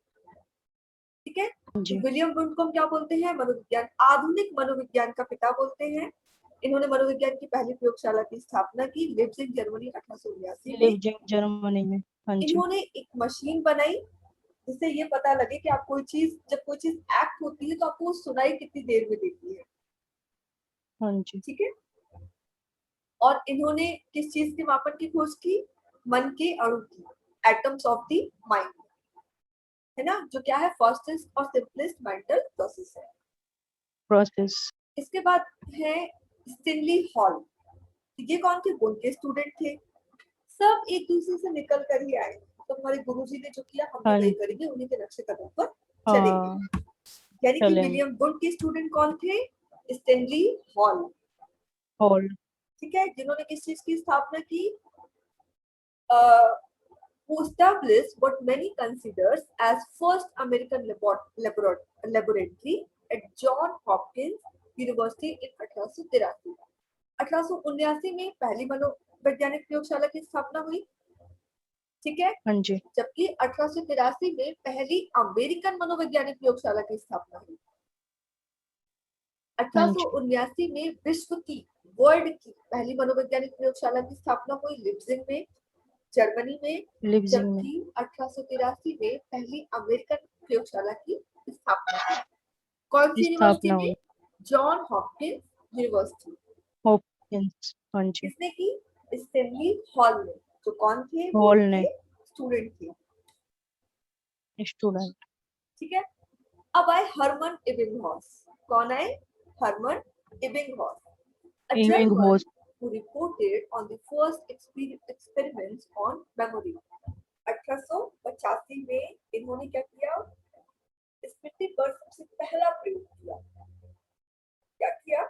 ठीक है। जी विलियम वुंड को हम क्या बोलते हैं? मनोविज्ञान, आधुनिक मनोविज्ञान का पिता बोलते हैं। इन्होंने मनोविज्ञान की पहली प्रयोगशाला की स्थापना की लिप्जिंग, जर्मनी, 1879 में। लिविंग जर्मनी में हाँ जी इन्होंने एक मशीन बनाई जिससे ये पता लगे कि आप कोई चीज, जब कोई चीज एक्ट होती है तो आपको सुनाई कितनी देर में देती है। हाँ जी ठीक है। और इन्होंने किस चीज के मापन की खोज की? मन के अणु की, एटम्स ऑफ द माइंड, है ना? जो क्या है? फर्स्ट और सिंपलेस्ट मेंटल प्रोसेस है। प्रोसेस इसके बाद है स्टिनली हॉल। ये कौन थे? उनके स्टूडेंट थे। सब एक दूसरे से निकल कर ही आए, तो हमारे गुरुजी ने जो किया हम हाँ भी वही करेंगे, उन्हीं के नक्शे कदम पर हाँ चलेंगे। यानी कि चलेंगे विलियम वुड के स्टूडेंट कौन थे? Stanley hall. हॉल ठीक है। जिन्होंने किस चीज की स्थापना की? who established what many considers as first American laboratory at John Hopkins University in 1883। 1879 में पहली वैज्ञानिक प्रयोगशाला की स्थापना हुई, ठीक है। हाँ जी, जबकि 1883 में पहली अमेरिकन मनोवैज्ञानिक प्रयोगशाला की स्थापना हुई। हाँ जी, 1879 में विश्व की वर्ल्ड की पहली मनोवैज्ञानिक प्रयोगशाला की स्थापना हुई लिप्जिंग में, जर्मनी में। लिप्जिंग में जबकि 1883 में पहली अमेरिकन प्रयोगशाला की स्थापना हुई। कौन सी यूनिवर्सिटी स्थापना में? हुई, जॉन हॉपकिंस यूनिवर्सिटी। हॉपकिंस, हाँ जी, किसने की? स्टेनली हॉल ने। जो कौन थे? वो हॉल ने, उनके स्टूडेंट थे, स्टूडेंट, ठीक है। अब आए हरमन इबिंगहॉस। कौन आए? Hermann Ebbinghaus, a Ewing German host, who reported on the first experiments on memory. 1885 में इन्होंने क्या किया? स्मृति पर सबसे पहला प्रयोग किया। क्या किया?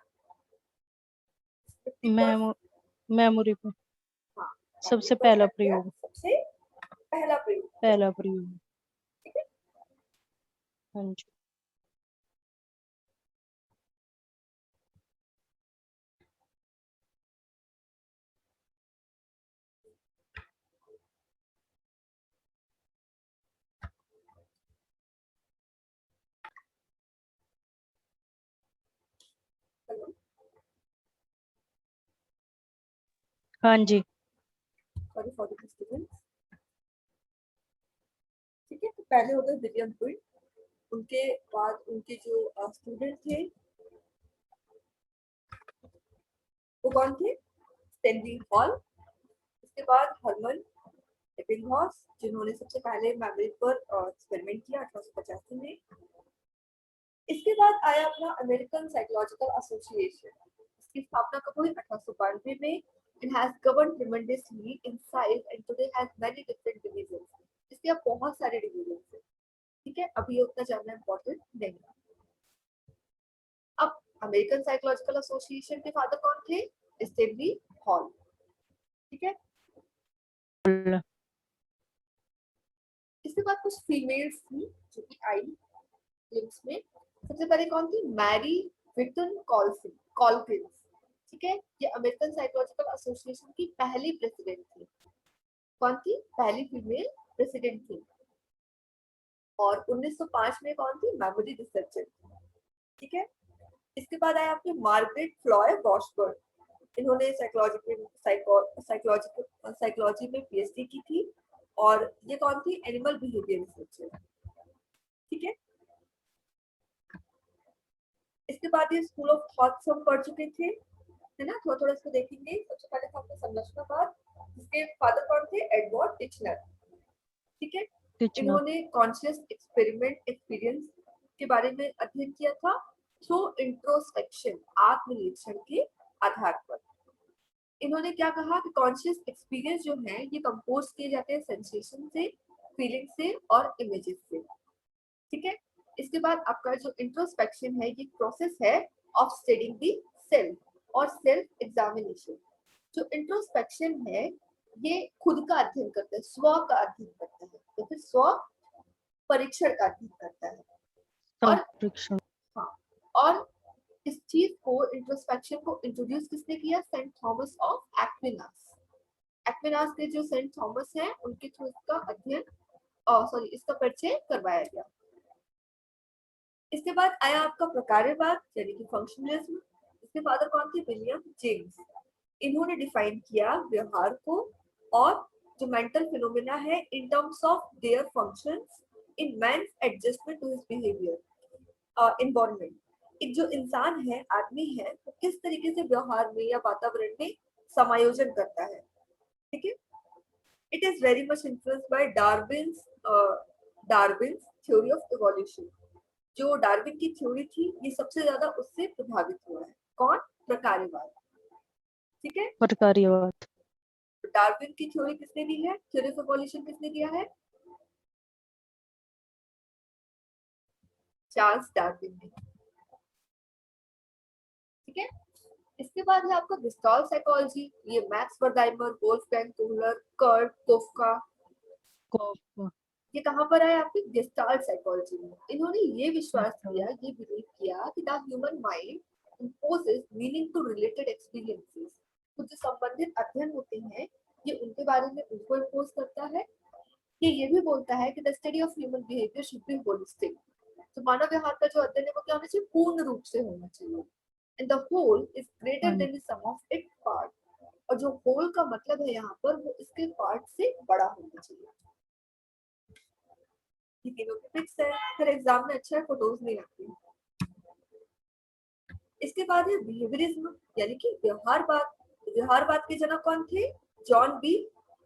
स्मृति पर, मेमो मेमोरी पे हाँ, मेमोरी सबसे पर पहला क्या किया? प्रयोग, सबसे पहला प्रयोग किया, पहला प्रयोग, ठीक है। हाँ जी, हेलो, हाँ जी, सॉरी फॉर द डिस्टर्बेंस, ठीक है। तो पहले हो गए विलियम क्विन, उनके बाद उनके जो स्टूडेंट थे वो कौन थे? Stanley hall. उसके बाद हरमन एबिंगहॉस, जिन्होंने सबसे पहले मेमोरी पर एक्सपेरिमेंट किया 1885 में। इसके बाद आया अपना अमेरिकन साइकोलॉजिकल एसोसिएशन। इसकी स्थापना कब हुई? 1892 में। It has governed tremendously in size and today has many different divisions. इसके अब बहुत सारे डिवीजन हैं, ठीक है। अभी उतना जानना इम्पोर्टेंट नहीं है। अब अमेरिकन साइकोलॉजिकल एसोसिएशन के फादर कौन थे? स्टेनली हॉल, ठीक है। इसके बाद कुछ फीमेल्स थी जो कि आई लिम्स में। सबसे पहले कौन थी? मैरी विटन कॉलकिंस, ठीक है। ये अमेरिकन साइकोलॉजिकल एसोसिएशन की पहली प्रेसिडेंट थी। कौन थी? पहली फीमेल प्रेसिडेंट थी। और 1905 में कौन थी? मेमोरी रिसर्चर, ठीक है। इसके बाद आया आपकी मार्गरेट फ्लॉय वॉशबर्न। इन्होंने साइकोलॉजी में पीएचडी की थी। और ये कौन थी? एनिमल बिहेवियर रिसर्चर, ठीक है। इसके बाद ये स्कूल ऑफ थॉट्स हम पढ़ चुके थे, है ना। थोड़ा थोड़ा इसको देखेंगे। सबसे पहले था आपका संरचनावाद, जिसके फादर कौन थे? एडवर्ड टिचनर, ठीक है। टिचनर, इन्होंने कॉन्शियस एक्सपेरिमेंट एक्सपीरियंस के बारे में अध्ययन किया था थ्रू इंट्रोस्पेक्शन, आत्मनिरीक्षण के आधार पर। इन्होंने क्या कहा कि कॉन्शियस एक्सपीरियंस जो है ये कंपोज किए जाते हैं सेंसेशन से, फीलिंग से और इमेजेस से, ठीक है। इसके बाद आपका जो इंट्रोस्पेक्शन है ये प्रोसेस है ऑफ स्टडीइंग द सेल्फ और सेल्फ एग्जामिनेशन। जो इंट्रोस्पेक्शन है ये खुद का अध्ययन करता है, स्व का अध्ययन करता है, तो फिर स्व परीक्षण का अध्ययन करता है। और संप्रेक्षण, हाँ, और इस चीज को, इंट्रोस्पेक्शन को इंट्रोड्यूस किसने किया? Saint Thomas of Aquinas. Aquinas के जो सेंट थॉमस हैं उनके थ्रू इसका अध्ययन, सॉरी, इसका परिचय करवाया गया। इसके बाद आया आपका प्रकार्यवाद यानी कि फंक्शनलिज्म। इसके फादर कौन थे? William James. इन्होंने डिफाइन किया व्यवहार को और जो मेंटल फिनोमेना है in terms of their functions in man's adjustment to his behaviour environment. एक जो इंसान है, आदमी है, वो किस तरीके से व्यवहार में या वातावरण में समायोजन करता है, ठीक है। It is very much influenced by Darwin's theory of evolution. जो डार्विन की थ्योरी थी ये सबसे ज्यादा उससे प्रभावित हुआ है। कौन? प्रकार्यवाद, ठीक है। प्रकार्यवाद, तो डार्विन की थ्योरी किसने दी है? थ्योरी ऑफ इवोल्यूशन किसने दिया है? चार्ल्स डार्विन ने, ठीक है। इसके बाद है आपका गेस्टाल्ट साइकोलॉजी। ये मैक्स वर्दाइमर, वोल्फगैंग कोहलर, कर्ट कोफका, को ये कहाँ पर आया? आपकी गेस्टाल्ट साइकोलॉजी में। इन्होंने ये विश्वास किया, ये बिलीव किया कि the human mind imposes meaning to related experiences कुछ जो संबंधित अध्ययन होते हैं ये उनके बारे में उनको इम्पोज करता है। ये भी बोलता है कि the study of human behaviour should be holistic. तो मानव व्यवहार का जो अध्ययन है वो क्या होना चाहिए, पूर्ण रूप से होना चाहिए। एंड द होल इज हाँ ग्रेटर जी, than the sum of it part. और जो होल का मतलब है यहाँ पर वो इसके पार्ट से बड़ा होना चाहिए। ये तीनों की फिक्स है, फिर एग्जाम में अच्छा है, फोटोज नहीं आती। इसके बाद है बिहेवियरिज्म यानी कि व्यवहारवाद। व्यवहारवाद के जनक कौन थे, जॉन बी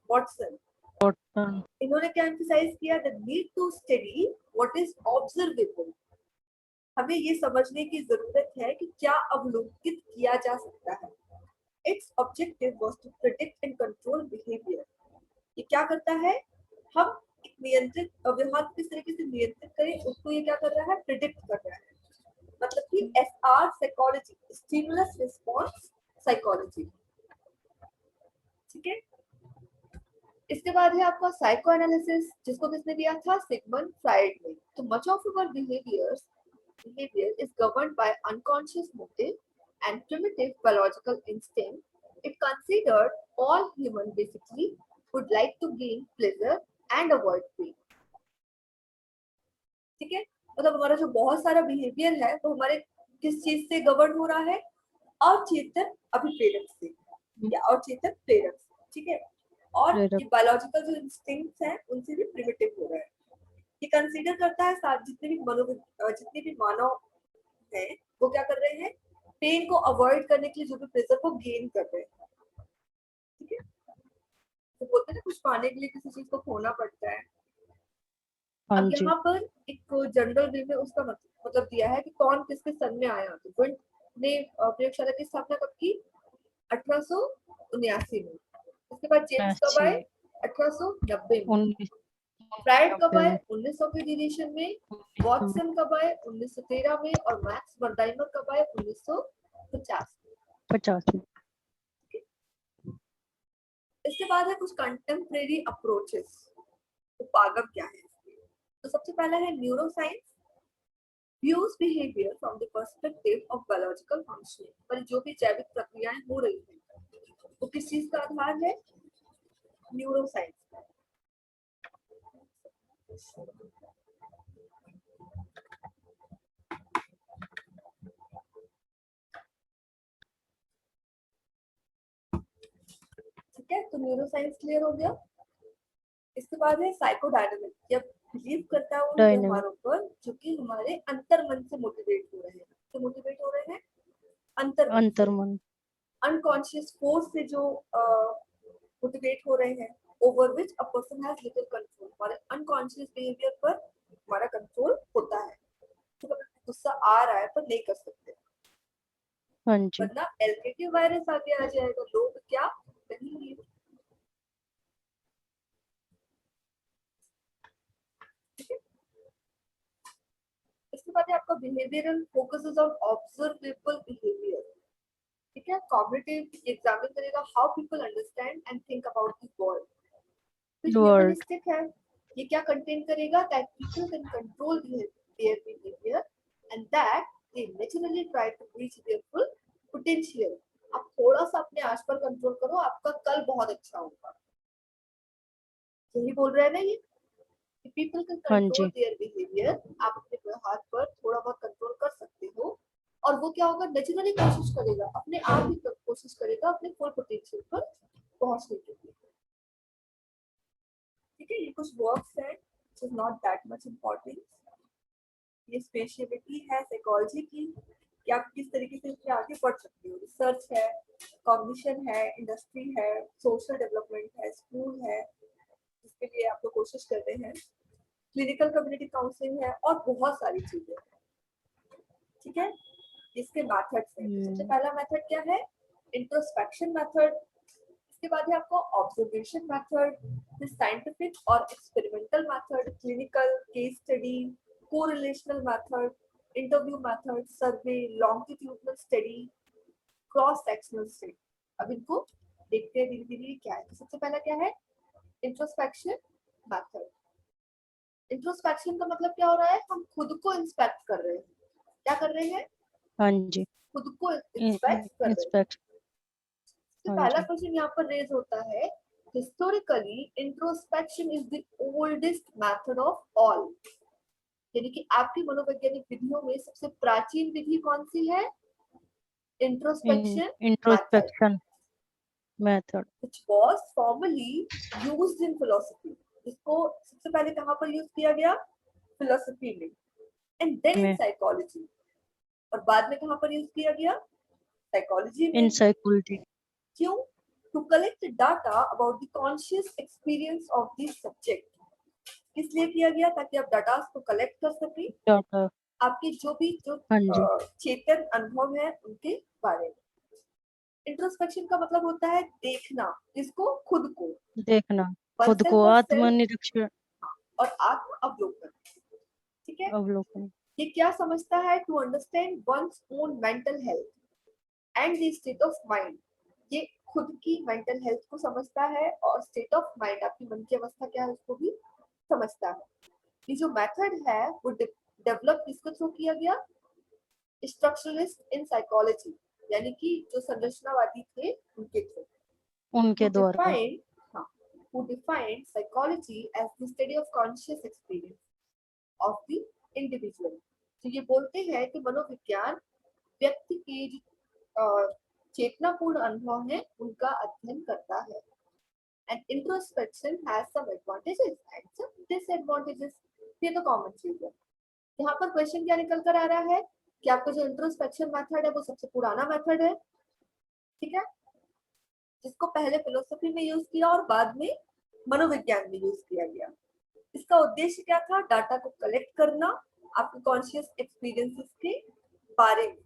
वॉटसन। कॉटन, इन्होंने क्या एम्फसाइज किया, the need to study what is observable. हमें ये समझने की जरूरत है कि क्या अवलोकित किया जा सकता है। Its objective was to predict and control behaviour. ये क्या करता है, हम एक नियंत्रित व्यवहार को किस तरीके से नियंत्रित करें उसको ये क्या कर रहा है, प्रिडिक्ट कर रहा है। मतलब कि SR psychology, stimulus response psychology. ठीक है। इसके बाद है आपका साइको एनालिसिस, जिसको किसने दिया था, सिगमंड फ्राइड ने। तो much of our behavior is governed by unconscious motive and primitive biological instinct. It considered all human basically would like to gain pleasure and avoid pain. ठीक है। मतलब हमारा जो बहुत सारा बिहेवियर है वो हमारे किस चीज से गवर्न हो रहा है, अचेतन अभिप्रेरक से या अचेतन प्रेरक से। ठीक है। और प्रेरक, ये बायोलॉजिकल जो इंस्टिंक्ट्स हैं उनसे भी प्रिमिटिव हो रहा है। ये कंसीडर करता है साथ जितने भी मानव हैं वो क्या कर रहे हैं, पेन को अवॉइड करने के लिए जो भी प्रेशर को गेन कर रहे हैं। ठीक है। तो बोलते हैं ना, कुछ पाने के लिए किसी चीज को खोना पड़ता है। हाँ अब जी, यहाँ पर एक जनरल वे में उसका मतलब दिया है कि कौन किसके सन में आया। तो वुंट ने प्रयोगशाला की स्थापना कब की, 1879 में। उसके बाद जेम्स कब अच्छी आए, 1890 में। फ्राइड कब 1990 आए, में, 1900 के डिलीशन में। 1900 में, वॉटसन कब आए, 1913 में। और मैक्स बर्दाइमर कब आए, 1950 में। 50 में, इसके बाद है कुछ कंटेम्परेरी अप्रोचेस, उपागम क्या है इसके। तो सबसे पहला है neuroscience, views behaviour from the perspective of biological functioning. पर जो भी जैविक प्रक्रियाएं हो रही हैं वो किस चीज का आधार है, न्यूरोसाइंस का। ठीक है। तो न्यूरोसाइंस क्लियर हो गया। इसके बाद है साइकोडायनामिक, जब बिलीव करता है उन डायनेमिक, व्यवहारों पर जो कि हमारे अंतर मन से मोटिवेट हो रहे हैं। तो मोटिवेट हो रहे हैं अंतर मन से, अंतर्मन, अनकॉन्शियस फोर्स से जो मोटिवेट हो रहे हैं, over which a person has little control. हमारे अनकॉन्शियस बिहेवियर पर हमारा कंट्रोल होता है। तो कभी गुस्सा आ रहा है पर नहीं कर सकते, हाँ जी, वरना एलकेटी वायरस आगे आ जाएगा, लोग क्या कहेंगे। ठीक है। इसके बाद है आपका behavioural focuses on observable behaviour. ठीक है। कॉग्निटिव एग्जामिन करेगा how people understand and think about the world. फिर वर्ड, ह्यूमनिस्टिक है, ये क्या कंटेन करेगा, that people can control their behaviour and that they naturally try to reach their full potential. आप थोड़ा सा अपने आस पर कंट्रोल करो, आपका कल बहुत अच्छा होगा। यही बोल रहे हैं ना ये, पीपल कैन हाँ कंट्रोल जी, देयर बिहेवियर। आप अपने व्यवहार पर थोड़ा बहुत कंट्रोल कर सकते हो और वो क्या होगा, नेचुरली कोशिश करेगा, अपने आप ही कोशिश करेगा अपने फुल पोटेंशियल पर पहुंचने के लिए। ठीक है। ये कुछ वर्क्स हैं which is not that much important। ये स्पेशलिटी है साइकोलॉजी की कि आप किस तरीके से इसमें आगे बढ़ सकते हो। रिसर्च है, कॉग्निशन है, इंडस्ट्री है, सोशल डेवलपमेंट है, स्कूल है जिसके लिए आप लोग कोशिश कर रहे हैं, क्लिनिकल कम्युनिटी काउंसलिंग है और बहुत सारी चीजें। ठीक है। इसके मेथड्स हैं। तो सबसे पहला मेथड क्या है, इंट्रोस्पेक्शन मेथड। इसके बाद है आपको ऑब्जर्वेशन मेथड, फिर साइंटिफिक और experimental method, clinical, case study, correlational method, interview method, survey, longitudinal study, cross sectional study. अब इनको देखते हैं धीरे धीरे क्या है। तो सबसे पहला क्या है, इंट्रोस्पेक्शन मेथड। इंट्रोस्पेक्शन का मतलब क्या हो रहा है, हम खुद को इंस्पेक्ट कर रहे हैं। क्या कर रहे हैं, हाँ जी, खुद को इंस्पेक्ट कर रहे हैं। इंस्पेक्ट, तो हाँ पहला जी। क्वेश्चन यहाँ पर रेज होता है, historically introspection is the oldest method of all, यानी कि आपकी मनोवैज्ञानिक विधियों में सबसे प्राचीन विधि कौन सी है? Introspection method, introspection method. which was formerly used in philosophy, इसको सबसे पहले कहाँ पर यूज किया गया? फिलोसफी में, एंड देन इन में साइकोलॉजी, और बाद में कहाँ पर यूज किया गया? साइकोलॉजी इन में। साइकोलॉजी। क्यों? To collect data about the conscious experience of the subject, किस लिए किया गया? ताकि आप डाटा को कलेक्ट कर सकें, डाटा। आपके जो हाँ जी। चेतन अनुभव है उनके बारे में। इंट्रोस्पेक्शन का मतलब होता है देखना, किसको? खुद को, देखना खुद परसेल्फ को, और सेल्फ, आत्मनिरीक्षण, और आत्म अवलोकन। ठीक है, अवलोकन। ये क्या समझता है? To understand one's own mental health and the state of mind, ये खुद की मेंटल हेल्थ को समझता है, और स्टेट ऑफ माइंड, आपकी मन की अवस्था क्या है उसको भी समझता है। ये जो मेथड है वो डेवलप किसके थ्रू किया गया? स्ट्रक्चरलिस्ट इन साइकोलॉजी, यानी कि जो संरचनावादी थे उनके थ्रू। उनके who द्वारा। defined हाँ, who defined psychology as the study of conscious experience of the individual। तो ये बोलते हैं कि मनोविज्ञान व्यक्ति के जो चेतनापूर्ण अनुभव है उनका अध्ययन करता है। And introspection has some advantages and some disadvantages, ये तो कॉमन चीज है। यहाँ पर क्वेश्चन क्या निकल कर आ रहा है कि आपका जो इंट्रोस्पेक्शन मेथड है वो सबसे पुराना मेथड है, ठीक है, जिसको पहले फिलोसफी में यूज किया और बाद में मनोविज्ञान में यूज किया गया। इसका उद्देश्य क्या था? डाटा को कलेक्ट करना आपके कॉन्शियस एक्सपीरियंसेस के बारे में।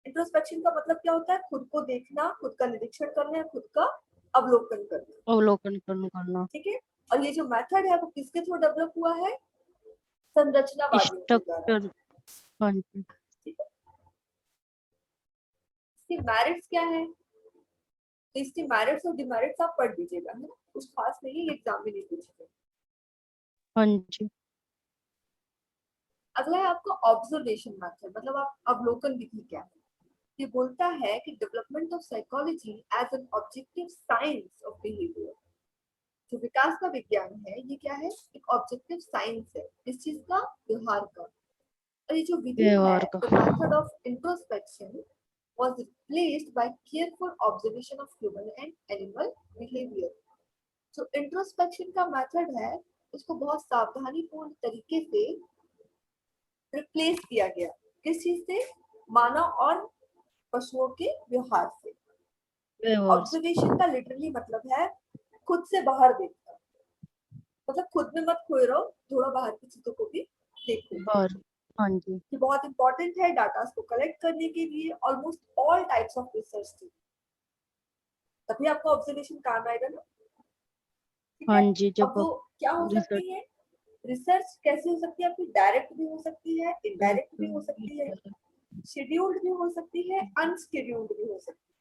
इंट्रोस्पेक्शन का मतलब क्या होता है? खुद को देखना, खुद का निरीक्षण करना, खुद का अवलोकन करना। अवलोकन करना। ठीक है, और ये जो मेथड है वो किसके थ्रू डेवलप हुआ है? संरचनावादियों के द्वारा। स्ट्रक्चर। हाँ जी। ठीक है, इसके मेरिट्स क्या है? तो इसके मेरिट्स और डिमेरिट्स आप पढ़ लीजिएगा, है ना, कुछ खास नहीं है, ये एग्जाम में नहीं पूछेगा। हाँ जी। अगला है आपका ऑब्जर्वेशन मेथड, मतलब आप अवलोकन विधि क्या है? ये बोलता है कि development of psychology as an objective science of behaviour, जो विकास का विज्ञान है ये क्या है? एक ऑब्जेक्टिव साइंस है, इस चीज का, व्यवहार का। और ये जो विधि है, व्यवहार का। The method of introspection was replaced by careful observation of human and animal behavior। जो इंट्रोस्पेक्शन का मेथड है उसको बहुत सावधानी पूर्ण तरीके से रिप्लेस किया गया, किस चीज से? मानव और पशुओं के व्यवहार से। व्यवहार से। ऑब्जर्वेशन का लिटरली मतलब है खुद से बाहर देखना, मतलब खुद में मत खोए रहो, थोड़ा बाहर की चीजों को भी देखो। बाहर। हाँ जी। ये बहुत इंपॉर्टेंट है डाटा को कलेक्ट करने के लिए, almost all types of research की, तभी आपको ऑब्जर्वेशन काम आएगा ना। ठीक हाँ है, जी। अब जब वो क्या हो रिसर्च। सकती है? रिसर्च कैसी हो सकती है आपकी? डायरेक्ट भी हो सकती है, इनडायरेक्ट भी हो सकती है, शेड्यूल्ड भी हो सकती है, अनशेड्यूल्ड भी हो सकती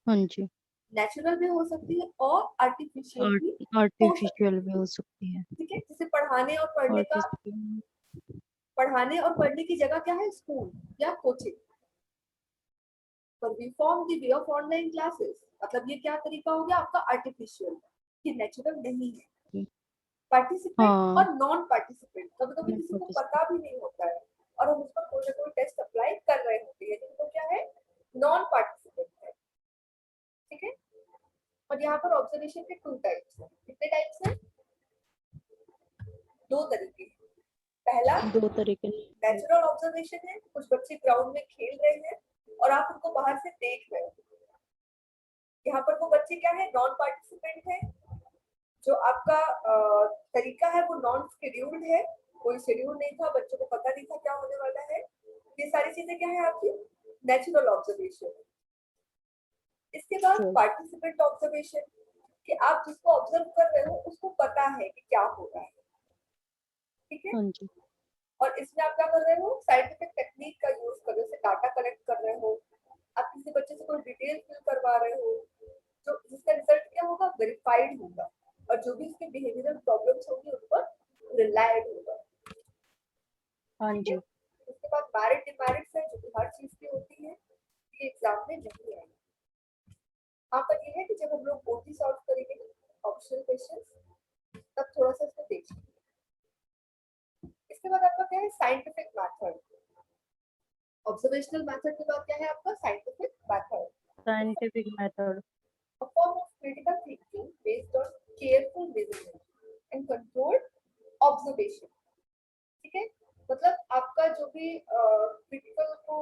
हाँ जी। है, नेचुरल भी हो सकती है, और आर्टिफिशियल भी हो सकती आर्टिफिशियल भी हो सकती है। है। ठीक है, जैसे पढ़ाने और पढ़ने का, आर्टिफिशियल। पढ़ाने और पढ़ने की जगह क्या है? स्कूल या कोचिंग। पर we form the way of online classes, मतलब ये क्या तरीका हो गया आपका? आर्टिफिशियल, ये नेचुरल नहीं है। पार्टिसिपेंट हाँ। और नॉन पार्टिसिपेंट, कभी कभी किसी को पता भी नहीं होता है और हम उस पर कोई ना कोई टेस्ट अप्लाई कर रहे होते हैं, जिनको क्या है? नॉन पार्टिसिपेंट है। ठीक है, और यहाँ पर ऑब्जर्वेशन के टू टाइप्स हैं। कितने टाइप्स हैं? दो तरीके। पहला दो तरीके। नेचुरल ऑब्जर्वेशन है, कुछ बच्चे ग्राउंड में खेल रहे हैं और आप उनको बाहर से देख रहे हो, यहाँ पर वो बच्चे क्या है? नॉन पार्टिसिपेंट है। जो आपका तरीका है वो नॉन शेड्यूल्ड है, कोई शेड्यूल नहीं था, बच्चों को पता नहीं था क्या होने वाला है। ये सारी चीजें क्या है आपकी? Natural observation. इसके बाद पार्टिसिपेंट ऑब्जर्वेशन, कि आप जिसको ऑब्जर्व कर रहे हो उसको पता है कि क्या हो रहा है। ठीक है, हाँ जी। और इसमें आप क्या कर रहे हो? साइंटिफिक टेक्निक का यूज कर रहे हो, डाटा कलेक्ट कर रहे हो, आप किसी बच्चे से कोई डिटेल फिल करवा रहे हो, जो जिसका रिजल्ट क्या होगा? वेरीफाइड होगा, और जो भी इसके बिहेवियरल प्रॉब्लम्स होंगी उन पर रिलायड होगा। हाँ ठीक है, जी। उसके बाद मैरिट डिमेरिट्स है जो कि हर चीज की होती है, ये एग्जाम में नहीं आएगी। यहाँ पर ये है कि जब हम लोग ओटी सॉल्व करेंगे ऑप्शनल क्वेश्चंस तब थोड़ा सा इसको देख लेंगे। इसके बाद आपका क्या है साइंटिफिक मेथड। ऑब्जर्वेशनल मेथड के बाद क्या है आपका scientific method. Scientific method A form of critical thinking based on careful reasoning and controlled observation। ठीक है, मतलब आपका जो भी क्रिटिकल को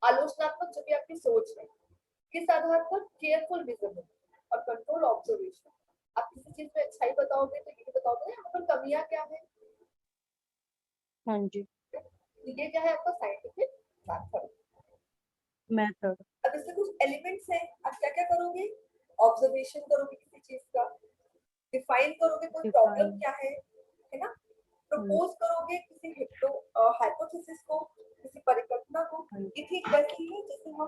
आलोचनात्मक जो भी आपकी सोच है किस आधार पर केयरफुल रीजनिंग और कंट्रोल ऑब्जर्वेशन। आप किसी चीज में अच्छाई बताओगे तो ये बताओगे यहाँ पर कमियां क्या है। हाँ जी ये क्या है आपका साइंटिफिक मेथड। मेथड अब इसमें कुछ एलिमेंट्स हैं, आप क्या क्या करोगे, ऑब्जर्वेशन करोगे किसी चीज का, डिफाइन करोगे कोई प्रॉब्लम डिफाइन क्या है ना, प्रपोज करोगे किसी हाइपोथेसिस को, किसी परिकल्पना को। ये ठीक वैसे ही है जैसे हम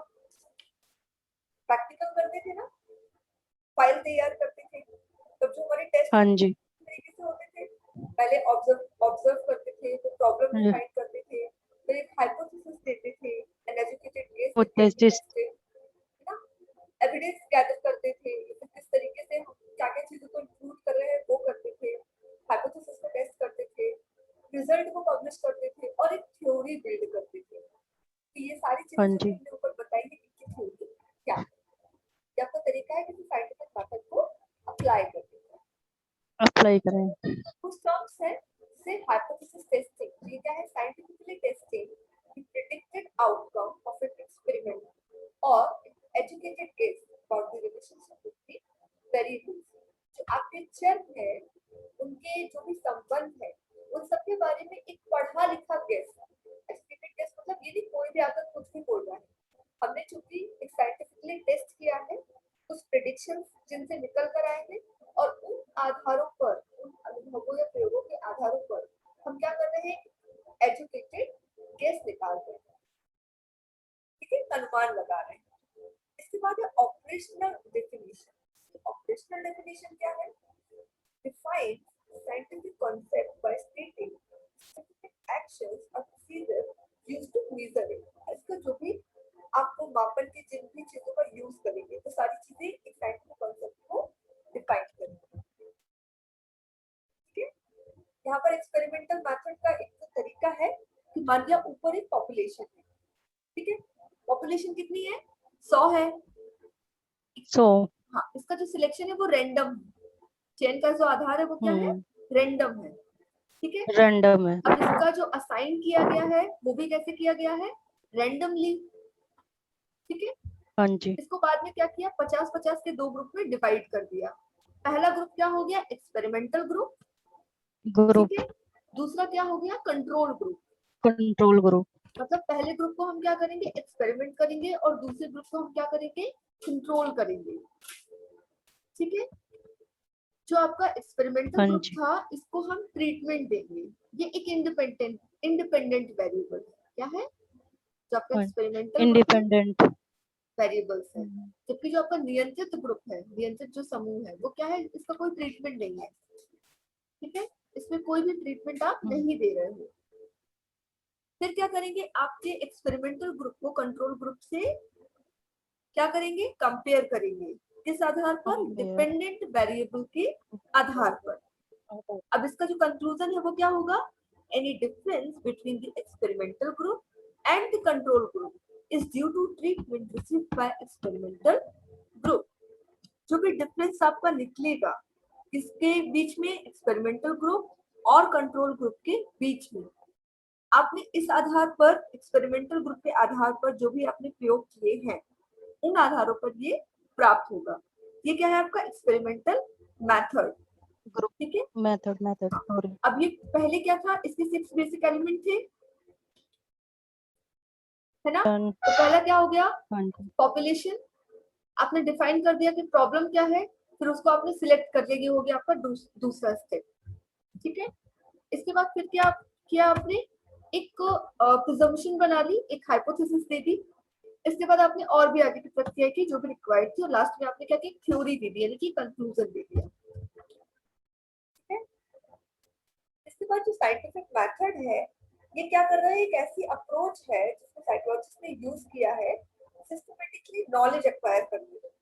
प्रैक्टिकल करते थे ना, फाइल तैयार करते थे, तब जो हमारे टेस्ट हाँ जी तरीके से होते थे। पहले ऑब्जर्व करते थे, फिर प्रॉब्लम डिफाइन करते थे, फिर एक हाइपोथेसिस देते थे, एन एजुकेटेड गेस देते थे, टेस्ट है ना, एविडेंस गैदर करते थे, फिर किस तरीके से हम क्या क्या चीजों को इंक्लूड कर रहे हैं वो करते थे, हाइपोथेसिस को टेस्ट करते थे, रिजल्ट को पब्लिश करते थे और एक थ्योरी बिल्ड करते थे। तो ये सारी हाँ चीजें जो जी हमने ऊपर बताई है इनकी थ्योरी क्या है, ये आपका तरीका है किसी साइंटिफिक मेथड को अप्लाई करने का। अप्लाई करें कुछ टर्म्स है से हाइपोथेसिस टेस्टिंग, ये क्या है scientifically testing the predicted outcome of an experiment और educated guess about the relationship with the variables. जो आपके चर है उनके जो भी संबंध है उन सब के बारे में एक पढ़ा लिखा गेस। एजुकेटेड गेस मतलब ये नहीं कोई भी आकर कुछ भी बोल रहा है, हमने चूंकि एक साइंटिफिकली टेस्ट किया है कुछ प्रेडिक्शंस जिनसे निकल कर आए हैं और उन आधारों पर उन अनुभवों या प्रयोगों के आधारों पर हम क्या कर रहे हैं एजुकेटेड गेस निकाल रहे हैं, ठीक है, अनुमान लगा रहे हैं। इसके बाद है ऑपरेशनल डेफिनेशन। ऑपरेशनल डेफिनेशन क्या है, define scientific concept by stating specific actions or procedures used to measure it। इसका जो भी आपको मापन की जिन भी चीजों का यूज करेंगे तो सारी चीजें एक साइंटिफिक कॉन्सेप्ट को डिफाइन करेंगे। ठीक है, यहाँ पर एक्सपेरिमेंटल मेथड का एक तो तरीका है कि मान लिया ऊपर एक पॉपुलेशन है, ठीक है, पॉपुलेशन कितनी है 100 है, सो हाँ इसका जो सिलेक्शन है वो रैंडम है, चयन का जो आधार है वो क्या है रैंडम है, ठीक है। रैंडम है अब इसका जो असाइन किया गया है वो भी कैसे किया गया है रैंडमली, ठीक है। हाँ जी इसको बाद में क्या किया 50-50 के दो ग्रुप में डिवाइड कर दिया। पहला ग्रुप क्या हो गया एक्सपेरिमेंटल ग्रुप, ठीक ग्रुप है, दूसरा क्या हो गया कंट्रोल ग्रुप। कंट्रोल ग्रुप मतलब पहले ग्रुप को हम क्या करेंगे एक्सपेरिमेंट करेंगे और दूसरे ग्रुप को हम क्या करेंगे कंट्रोल करेंगे, ठीक है। जो आपका एक्सपेरिमेंटल हाँ ग्रुप जी था इसको हम ट्रीटमेंट देंगे, ये एक इंडिपेंडेंट वेरिएबल क्या है, जो आपका एक्सपेरिमेंटल ग्रुप है इंडिपेंडेंट वेरिएबल्स है, जबकि जो आपका नियंत्रित ग्रुप है नियंत्रित जो समूह है वो क्या है इसका कोई ट्रीटमेंट नहीं है, ठीक है, इसमें कोई भी ट्रीटमेंट आप नहीं दे रहे हो। फिर क्या करेंगे आपके एक्सपेरिमेंटल ग्रुप को कंट्रोल ग्रुप से क्या करेंगे कंपेयर करेंगे, किस आधार पर डिपेंडेंट वेरिएबल के आधार पर। अब इसका जो कंक्लूजन है वो क्या होगा, any difference between the experimental group and the control group is due to treatment received by experimental group. जो भी डिफरेंस आपका निकलेगा किसके बीच में एक्सपेरिमेंटल ग्रुप और कंट्रोल ग्रुप के बीच में, आपने इस आधार पर एक्सपेरिमेंटल ग्रुप के आधार पर जो भी आपने प्रयोग किए हैं उन आधारों पर ये प्राप्त होगा। ये क्या है आपका एक्सपेरिमेंटल मेथड, ग्रुप ठीक है। मेथड सॉरी अब ये पहले क्या था इसके 6 बेसिक एलिमेंट थे, है ना, तो पहला क्या हो गया पॉपुलेशन, आपने डिफाइन कर दिया कि प्रॉब्लम क्या है, फिर उसको आपने सिलेक्ट कर लिया, ये हो गया आपका दूसरा स्टेप, ठीक है। इसके बाद फिर क्या किया आपने एक प्रिजम्पशन बना ली, एक हाइपोथेसिस दे दी, इसके बाद आपने और भी आगे की प्रक्रिया की जो भी रिक्वायर्ड थी और लास्ट में आपने क्या किया थ्योरी दे दी यानी कि कंक्लूजन दे दिया, ठीक है। इसके बाद जो साइंटिफिक मेथड है ये क्या कर रहा है, एक ऐसी अप्रोच है जिसको साइकोलॉजिस्ट ने यूज किया है सिस्टमैटिकली नॉलेज एक्वायर करने के लिए।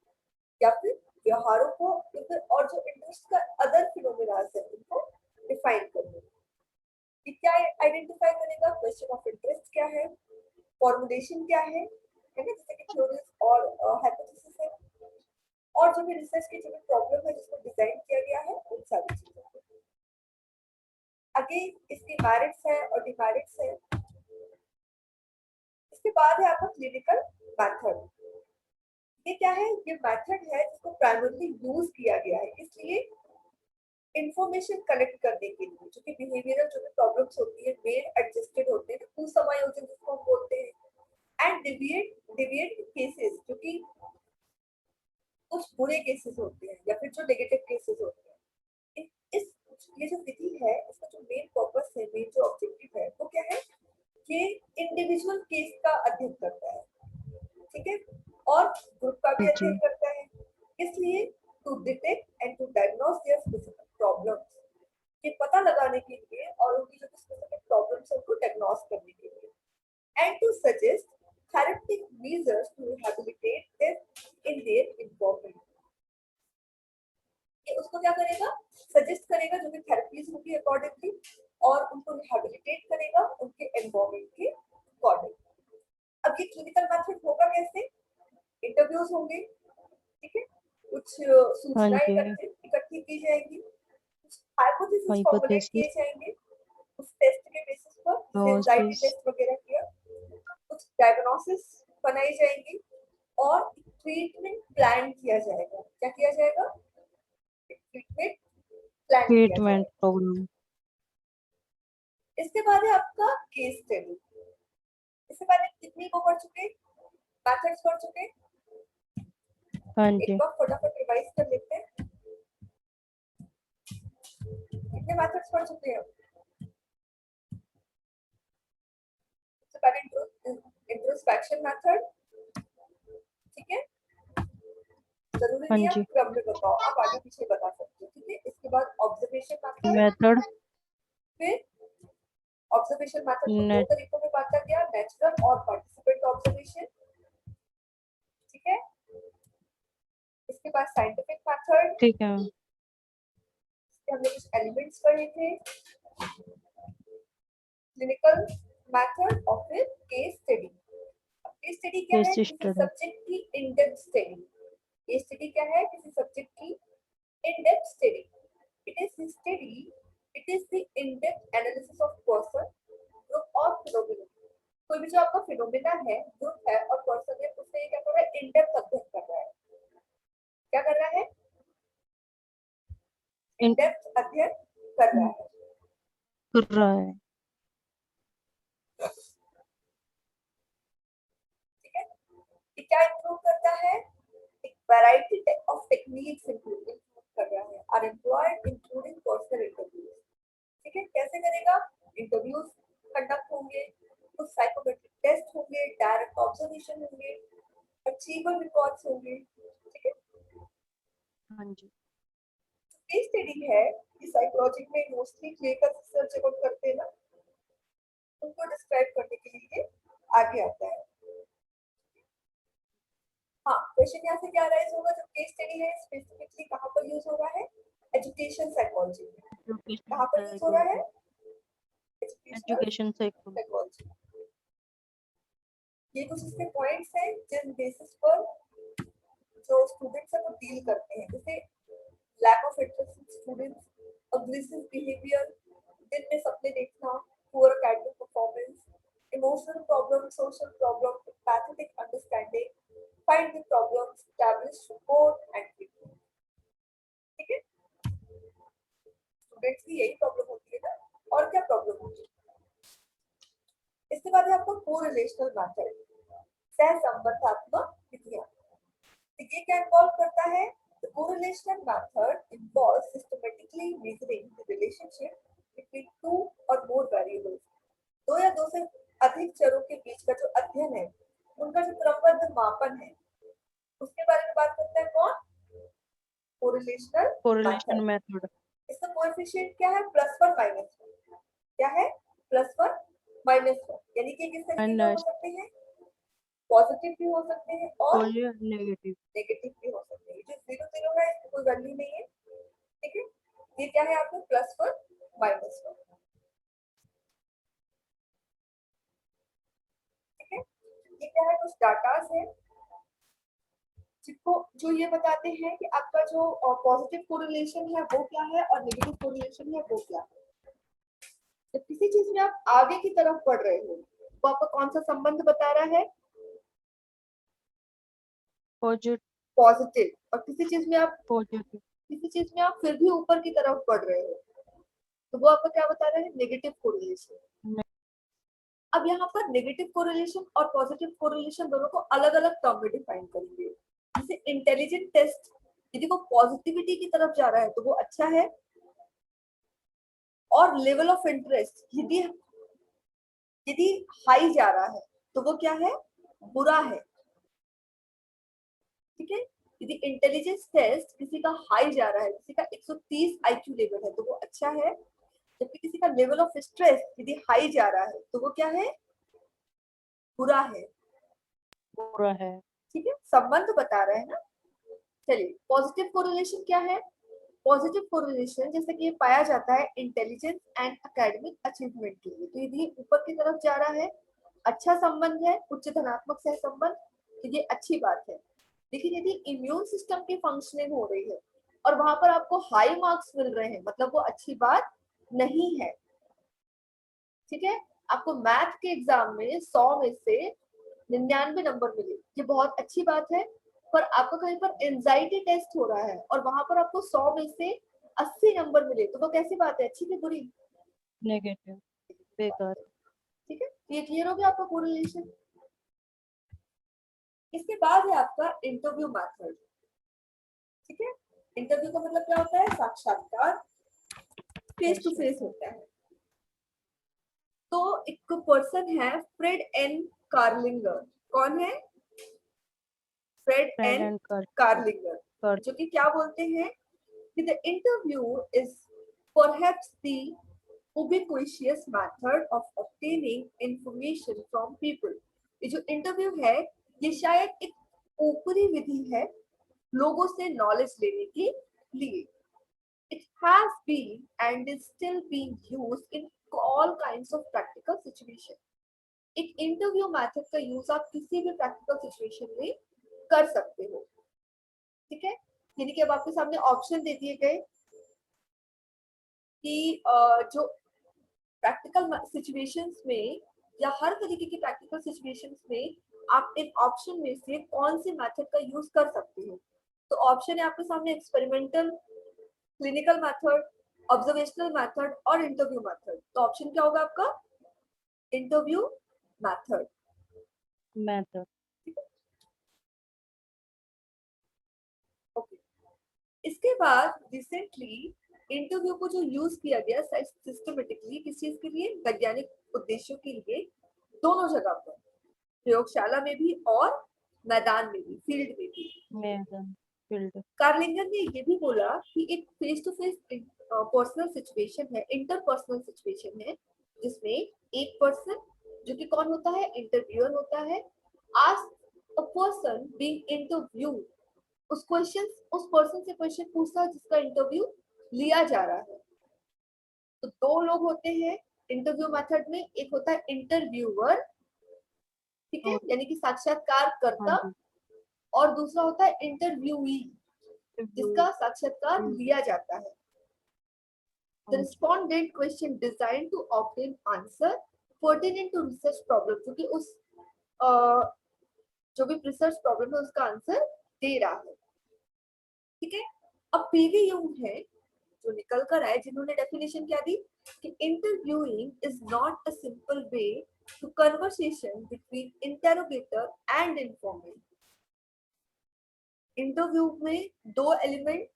या फिर व्यवहारों को या फिर और जो इंटरेस्ट का अदर फिनोमेना है उनको डिफाइन करना। कि क्या आइडेंटिफाई करेगा, क्वेश्चन ऑफ इंटरेस्ट क्या है, फॉर्मुलेशन क्या है ना, जैसे कि थ्योरीज और हाइपोथेसिस है, और जो भी रिसर्च की जो भी प्रॉब्लम है जिसको डिजाइन किया गया है उन सारी चीजों को। अगेन इसकी मेरिट्स है और डिमेरिट्स है। इसके बाद है आपका क्लिनिकल मेथड। ये क्या है, ये मेथड है जिसको प्राइमरली यूज किया गया है इसलिए इंफॉर्मेशन कलेक्ट करने के लिए, जो कि बिहेवियरल जो भी प्रॉब्लम्स होती है मेल एडजस्टेड होते हैं, कुसमायोजन जिसको हम बोलते हैं, एंड डिविएट केसेस जो कि कुछ बुरे केसेस होते हैं या फिर जो नेगेटिव केसेस होते हैं। इस ये जो विधि है इसका जो मेन पर्पस है, मेन जो ऑब्जेक्टिव है वो क्या है कि इंडिविजुअल केस का अध्ययन करता है, ठीक है, और ग्रुप का भी अध्ययन जी, करता है। इसलिए to detect and to diagnose their specific problems, ये पता लगाने के लिए और उनकी जो स्पेसिफिक प्रॉब्लम्स है उनको डायग्नोस करने के लिए, and to suggest therapeutic measures to rehabilitate them in their involvement। ये उसको क्या करेगा, सजेस्ट करेगा जो भी थेरेपीज होगी अकॉर्डिंगली, और उनको रिहैबिलिटेट करेगा उनके एनवायरनमेंट के अकॉर्डिंग। अब ये क्लिनिकल मेथड होगा कैसे, इंटरव्यूज होंगे, ठीक है, कुछ हाँ सूचनाएं जी, इकट्ठी की जाएगी, कुछ हाइपोथेसिस फॉर्मुलेट हाइपोथेसिस, किए जाएंगे उस टेस्ट के बेसिस पर, जैसे एंजाइटी नोसिस, टेस्ट वगैरह किया, कुछ डायग्नोसिस बनाई जाएंगी और ट्रीटमेंट प्लान किया जाएगा। क्या किया जाएगा, ट्रीटमेंट प्लान किया ट्रीटमेंट जाएगा। प्रोग्राम। इसके बाद है आपका केस स्टडी। इससे पहले कितनी को पढ़ चुके, मेथड्स पढ़ चुके, हाँ एक जी, बार फटाफट रिवाइज कर लेते हैं। कितने मेथड्स पढ़ चुके हैं, सबसे पहले इंट्रोस्पेक्शन मेथड, ठीक है, जरूरी हाँ नहीं आप जी, क्रम में बताओ, आप आगे पीछे बता सकते हो, ठीक है। इसके बाद ऑब्जर्वेशन मेथड, मेथड, फिर ऑब्जर्वेशन मेथड को दो नेट, तरीकों में बांटा गया, नेचुरल और पार्टिसिपेंट ऑब्जर्वेशन, ठीक है। इसके बाद साइंटिफिक मेथड, ठीक है, हमने कुछ एलिमेंट्स पढ़े थे, क्लिनिकल मेथड और फिर केस स्टडी। केस स्टडी क्या केस है, किसी स्टडी, सब्जेक्ट की in depth study. Case study क्या है, किसी सब्जेक्ट की in depth study. It is study, it is the in depth analysis of person, group और फिनोमेना। कोई भी जो आपका फिनोमेना है, ग्रुप है और पर्सन है, उससे क्या कर रहा है, इन डेप्थ अध्ययन कर रहा है। क्या कर रहा है, इन इन डेप्थ अध्ययन कर रहा है, कर रहा है। ठीक है। ये क्या इंक्लूड करता है, एक वैरायटी ऑफ टेक्निक्स इंक्लूड कर रहा है, are employed including personal interviews, ठीक है। कैसे करेगा, इंटरव्यूज कंडक्ट होंगे, कुछ साइकोमेट्रिक टेस्ट होंगे, डायरेक्ट ऑब्जर्वेशन होंगे, अचीवेबल रिकॉर्ड्स होंगे, ठीक है। हाँ जी, केस स्टडी है कि साइकोलॉजी में मोस्टली क्लिनिकल रिसर्च जब हम करते हैं ना, उनको डिस्क्राइब करने के लिए आगे आता है। हाँ, क्वेश्चन यहाँ से क्या राइज होगा, जो केस स्टडी है स्पेसिफिकली कहाँ पर यूज हो रहा है, एजुकेशन साइकोलॉजी में। एजुकेशन कहाँ पर यूज हो रहा है, psychology, educational education psychology, psychology. ये कुछ इसके पॉइंट्स हैं जिन बेसिस पर जो स्टूडेंट्स है वो डील करते हैं, जैसे lack of interest in students, aggressive behaviour, दिन में सपने देखना, poor academic performance, emotional problem, social problem, pathetic understanding, find the problem, establish support and treatment, ठीक है। स्टूडेंट्स की यही प्रॉब्लम होती है ना, और क्या प्रॉब्लम होती है। इसके बाद है आपका कोरिलेशनल मेथड, सहसंबंधात्मक विधियां। ये क्या इन्वॉल्व करता है, the correlational method involves systematically measuring the relationship between two or more variables। दो या दो से अधिक चरों के बीच का जो अध्ययन है, उनका जो क्रमबद्ध मापन है, उसके बारे में बात करता है कौन, कोरिलेशनल कोरिलेशन मेथड। मेथड, इसका कोएफिशिएंट क्या है, +1 -1। क्या है, +1 -1, यानी कि किस तरीके एंड के हो सकते हैं, पॉजिटिव भी हो सकते हैं और नेगेटिव, नेगेटिव भी हो सकते हैं। जो जीरो जीरो है, इसकी कोई वैल्यू नहीं है। ठीक है, ये क्या है आपका +1 -1। ठीक है, ये क्या है, कुछ डाटास है जिसको जो ये बताते हैं कि आपका जो पॉजिटिव कोरिलेशन है वो क्या है और नेगेटिव कोरिलेशन है वो क्या है। जब किसी चीज में आप आगे की तरफ बढ़ रहे हो वो आपका कौन सा संबंध बता रहा है, पॉजिटिव पॉजिटिव। और किसी चीज में आप पॉजिटिव फिर भी ऊपर की तरफ बढ़ रहे हो तो वो आपका क्या बता रहा है, नेगेटिव कोरिलेशन। अब यहाँ पर नेगेटिव कोरिलेशन और पॉजिटिव कोरिलेशन दोनों को अलग अलग टर्म में डिफाइन करेंगे। जैसे इंटेलिजेंट टेस्ट, यदि वो पॉजिटिविटी की तरफ जा रहा है तो वो अच्छा है, और लेवल ऑफ इंटरेस्ट यदि यदि हाई जा रहा है तो वो क्या है, बुरा है। ठीक है, यदि इंटेलिजेंस टेस्ट किसी का हाई जा रहा है, किसी का 130 आईक्यू लेवल है तो वो अच्छा है, जबकि किसी का लेवल ऑफ स्ट्रेस यदि हाई जा रहा है तो वो क्या है, बुरा है। बुरा है। ठीक है, संबंध बता रहे हैं ना। चलिए, पॉजिटिव कोरिलेशन क्या है। पॉजिटिव कोरिलेशन जैसे कि ये पाया जाता है इंटेलिजेंस एंड एकेडमिक अचीवमेंट के लिए। तो यदि ऊपर की तरफ जा रहा है, अच्छा संबंध है, उच्च धनात्मक सहसंबंध, तो ये अच्छी बात है। लेकिन यदि इम्यून सिस्टम की फंक्शनिंग हो रही है और वहां पर आपको हाई मार्क्स मिल रहे हैं, मतलब वो अच्छी बात नहीं है। ठीक है, आपको मैथ के एग्जाम में 100 में से 99 नंबर मिले, ये बहुत अच्छी बात है। पर आपको कहीं पर एंजाइटी टेस्ट हो रहा है और वहां पर आपको 100 में से 80 नंबर मिले, तो वो कैसी बात है, अच्छी कि बुरी। नेगेटिव, बेकार। ठीक है, ये क्लियर हो गया आपका कोरिलेशन। इसके बाद है आपका इंटरव्यू मेथड। ठीक है, इंटरव्यू का मतलब क्या होता है, साक्षात्कार, फेस टू फेस होता है। तो एक पर्सन है फ्रेड एन कार्लिंगर। कौन है, फ्रेड फ्रेड एन एंड कर कार्लिंगर, जो कि क्या बोलते हैं कि the interview is perhaps the ubiquitous method of obtaining information from people। ये जो इंटरव्यू है ये शायद एक ऊपरी विधि है लोगों से नॉलेज लेने के लिए। It has been and is still being used in all kinds of practical situation। एक इंटरव्यू मेथड का यूज आप किसी भी प्रैक्टिकल सिचुएशन में कर सकते हो। ठीक है, यानी कि अब आपके सामने ऑप्शन दे दिए गए कि जो प्रैक्टिकल सिचुएशंस में या हर तरीके की प्रैक्टिकल सिचुएशंस में आप इन ऑप्शन में से कौन से मेथड का यूज कर सकते हो। तो ऑप्शन है आपके सामने experimental, clinical method, observational method और इंटरव्यू मेथड। तो ऑप्शन क्या होगा आपका, इंटरव्यू मेथड। मेथड। ओके, इसके बाद रिसेंटली इंटरव्यू को जो यूज किया गया सिस्टमेटिकली किस चीज के लिए, वैज्ञानिक उद्देश्यों के लिए, दोनों जगह पर, प्रयोगशाला में भी और मैदान में भी, फील्ड में भी। मैदान, फील्ड। कार्लिंगन ने ये भी बोला कि एक face to face personal situation है, इंटरपर्सनल सिचुएशन है, जिसमें एक पर्सन जो कि कौन होता है, इंटरव्यूअर होता है, ask a person being interviewed, उस पर्सन से क्वेश्चन पूछता है जिसका इंटरव्यू लिया जा रहा है। तो दो लोग होते हैं इंटरव्यू मेथड में, एक होता है इंटरव्यूअर, ठीक है, यानी कि साक्षात्कार हाँ करता, जी। और दूसरा होता है इंटरव्यूई, जिसका साक्षात्कार लिया जाता है। The respondent question designed to obtain answer pertinent to research problem, क्योंकि उस जो भी रिसर्च प्रॉब्लम है उसका आंसर दे रहा है। ठीक है, अब पीवी यूंग है जो निकल कर आए, जिन्होंने डेफिनेशन क्या दी कि interviewing is not a simple way to conversation between interrogator and informant. Interview में दो एलिमेंट,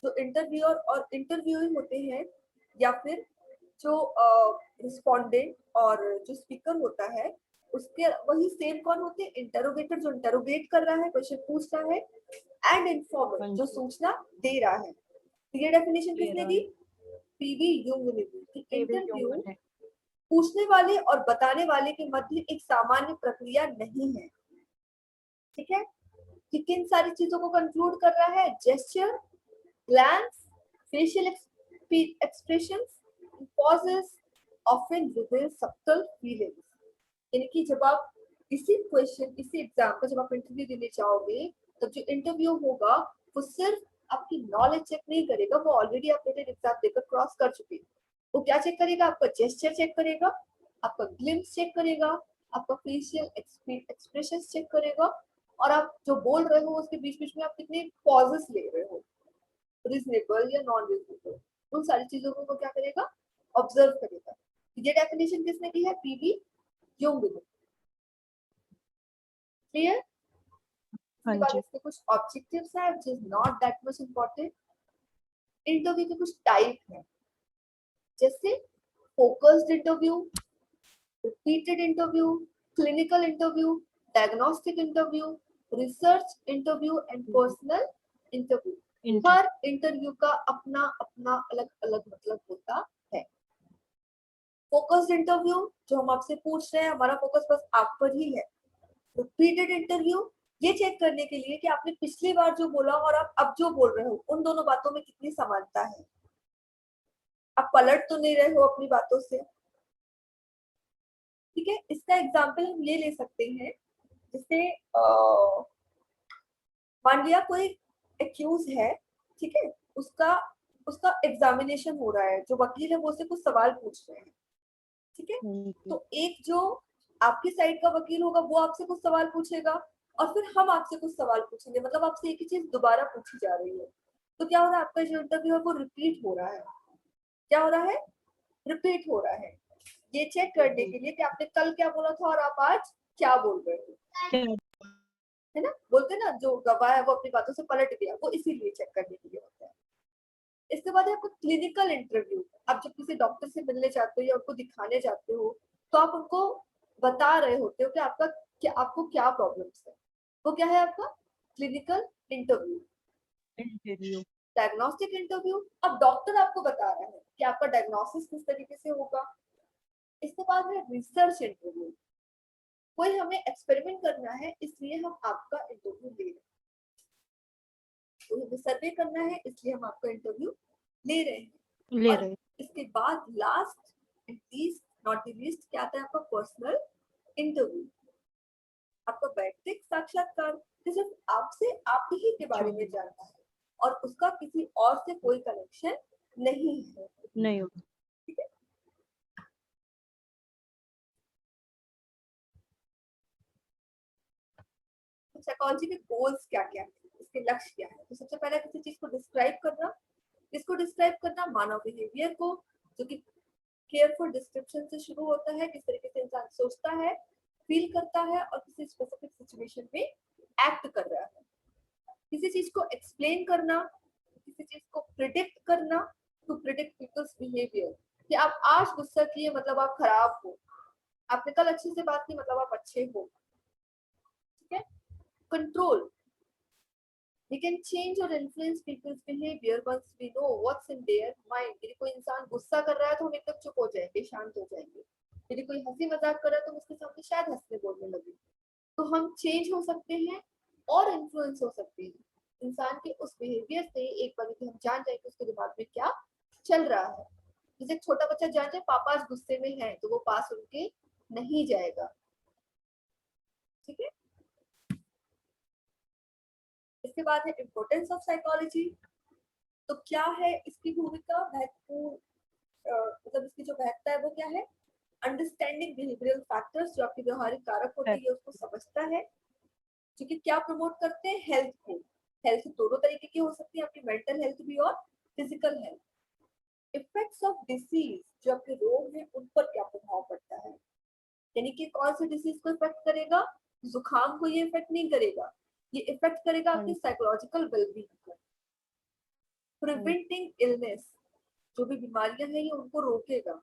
जो इंटरव्यूअर और इंटरव्यूइंग होते हैं, या फिर जो रिस्पोंडेंट और जो स्पीकर होता है उसके वही सेम कौन होते हैं, इंटरोगेटर जो इंटरोगेट कर रहा है, क्वेश्चन पूछ रहा है, एंड इन्फॉर्मेंट जो सूचना दे रहा है। तो ये डेफिनेशन किसने दी, पीवी यूंग ने दी कि इंटरव्यू पूछने वाले और बताने वाले के मध्य एक सामान्य प्रक्रिया नहीं है। ठीक है, कि किन सारी चीजों को कंक्लूड कर रहा है, gesture, glance, facial expressions, poses often reveal subtle feelings. यानी कि जब आप इसी क्वेश्चन, इसी एग्जाम का जब आप इंटरव्यू देने जाओगे, तब जो इंटरव्यू होगा वो सिर्फ आपकी नॉलेज चेक नहीं करेगा, वो ऑलरेडी आप रिटन एग्जाम देकर क्रॉस कर चुके हैं। वो क्या चेक करेगा? आपका जेस्चर चेक करेगा, आपका ग्लिम्स चेक करेगा, आपका फेशियल एक्सप्रेशन चेक करेगा, और आप जो बोल रहे हो उसके बीच बीच में आप कितने पॉजेस ले रहे हो, रीजनेबल या नॉन रीजनेबल, उन सारी चीजों को वो क्या करेगा? ऑब्जर्व करेगा। ये डेफिनेशन किसने की है? पीवी योंग ने। क्लियर? हाँ इसके बाद जी। इसके कुछ ऑब्जेक्टिव्स है which is not that much important. Interview के कुछ टाइप है, जैसे focused interview, repeated interview, clinical interview, diagnostic interview, research interview and personal interview. Inter her interview का अपना अपना अलग अलग मतलब होता है। फोकस्ड इंटरव्यू जो हम आपसे पूछ रहे हैं, हमारा फोकस बस आप पर ही है। रिपीटेड इंटरव्यू ये चेक करने के लिए कि आपने पिछली बार जो बोला और आप अब जो बोल रहे हो उन दोनों बातों में कितनी समानता है, आप पलट तो नहीं रहे हो अपनी बातों से। ठीक है, इसका एग्जाम्पल हम ये ले सकते हैं, जैसे मान लिया कोई एक्यूज है, ठीक है, उसका उसका एग्जामिनेशन हो रहा है, जो वकील है वो उससे कुछ सवाल पूछ रहे हैं, ठीक है। तो एक जो आपकी साइड का वकील होगा वो आपसे कुछ सवाल पूछेगा, और फिर हम आपसे कुछ सवाल पूछेंगे, मतलब आपसे एक ही चीज दोबारा पूछी जा रही है। तो क्या हो रहा है? आपका जो इंटरव्यू है वो रिपीट हो रहा है। क्या हो रहा है? रिपीट हो रहा है। ये चेक करने के लिए कि आपने कल क्या बोला था और आप आज क्या बोल रहे हो, है ना। बोलते ना जो गवाह है वो अपनी बातों से पलट गया, वो इसीलिए चेक करने के लिए होता है। इसके बाद है आपको क्लिनिकल इंटरव्यू। आप जब किसी डॉक्टर से मिलने जाते हो या उनको दिखाने जाते हो, तो आप उनको बता रहे होते हो कि आपको क्या प्रॉब्लम्स है। वो क्या है आपका? Clinical interview. Interview diagnostic interview, अब डॉक्टर आपको बता रहा है कि आपका डायग्नोसिस किस तरीके से होगा। इसके बाद है रिसर्च इंटरव्यू। कोई हमें एक्सपेरिमेंट करना है इसलिए हम आपका इंटरव्यू ले रहे हैं, कोई हमें सर्वे करना है इसलिए हम आपका इंटरव्यू ले रहे हैं। ले और रहे इसके बाद last and least not the least क्या आता है? आपका पर्सनल इंटरव्यू, आपका वैयक्तिक साक्षात्कार, सिर्फ आपसे आप ही के बारे में जानना है और उसका किसी और से कोई कनेक्शन नहीं है। नहीं होगा। ठीक है। साइकोलॉजी के गोल्स क्या क्या है, इसके लक्ष्य क्या है? तो सबसे पहले किसी चीज को डिस्क्राइब करना। इसको डिस्क्राइब करना मानव बिहेवियर को, जो कि केयरफुल डिस्क्रिप्शन से शुरू होता है, किस तरीके से इंसान सोचता है, फील करता है और किसी स्पेसिफिक सिचुएशन में एक्ट कर रहा है। किसी चीज को एक्सप्लेन करना, किसी चीज को प्रिडिक्ट करना, टू प्रिडिक्ट पीपल्स बिहेवियर, कि आप आज गुस्सा किए मतलब आप खराब हो, आपने कल अच्छे से बात की मतलब आप अच्छे हो। ठीक है। Control, we can change or influence people's behavior once we know what's in their mind। यदि कोई इंसान गुस्सा कर रहा है तो हम एकदम चुप हो जाएंगे, शांत हो जाएंगे। यदि कोई हंसी मजाक कर रहा है तो उसके सामने शायद हंसने बोलने लगे। तो हम चेंज हो सकते हैं और इन्फ्लुएंस हो सकते हैं इंसान के उस बिहेवियर से। एक बार कि हम जान जाए कि उसके दिमाग में क्या चल रहा है। जैसे छोटा बच्चा जान जाए पापा आज गुस्से में है, तो वो पास उनके नहीं जाएगा। ठीक है। इसके बाद है इम्पोर्टेंस ऑफ साइकोलॉजी। तो क्या है इसकी भूमिका? महत्वपूर्ण, मतलब इसकी जो महत्ता है वो क्या है? अंडरस्टैंडिंग बिहेवियरल फैक्टर्स, जो आपकी व्यवहारिक कारक होती है उसको समझता है, जो कि क्या प्रमोट करते हैं? हेल्थ को। हेल्थ दोनों तरीके की हो सकती है, आपकी मेंटल हेल्थ भी और physical health. Effects of disease, जो आपके रोग है उन पर क्या प्रभाव पड़ता है, यानी कि कौन सी डिसीज को इफेक्ट करेगा? जुकाम को ये इफेक्ट नहीं करेगा, ये इफेक्ट करेगा आपकी साइकोलॉजिकल वेलबींग को। प्रिवेंटिंग इलनेस, जो भी बीमारियां हैं ये उनको रोकेगा।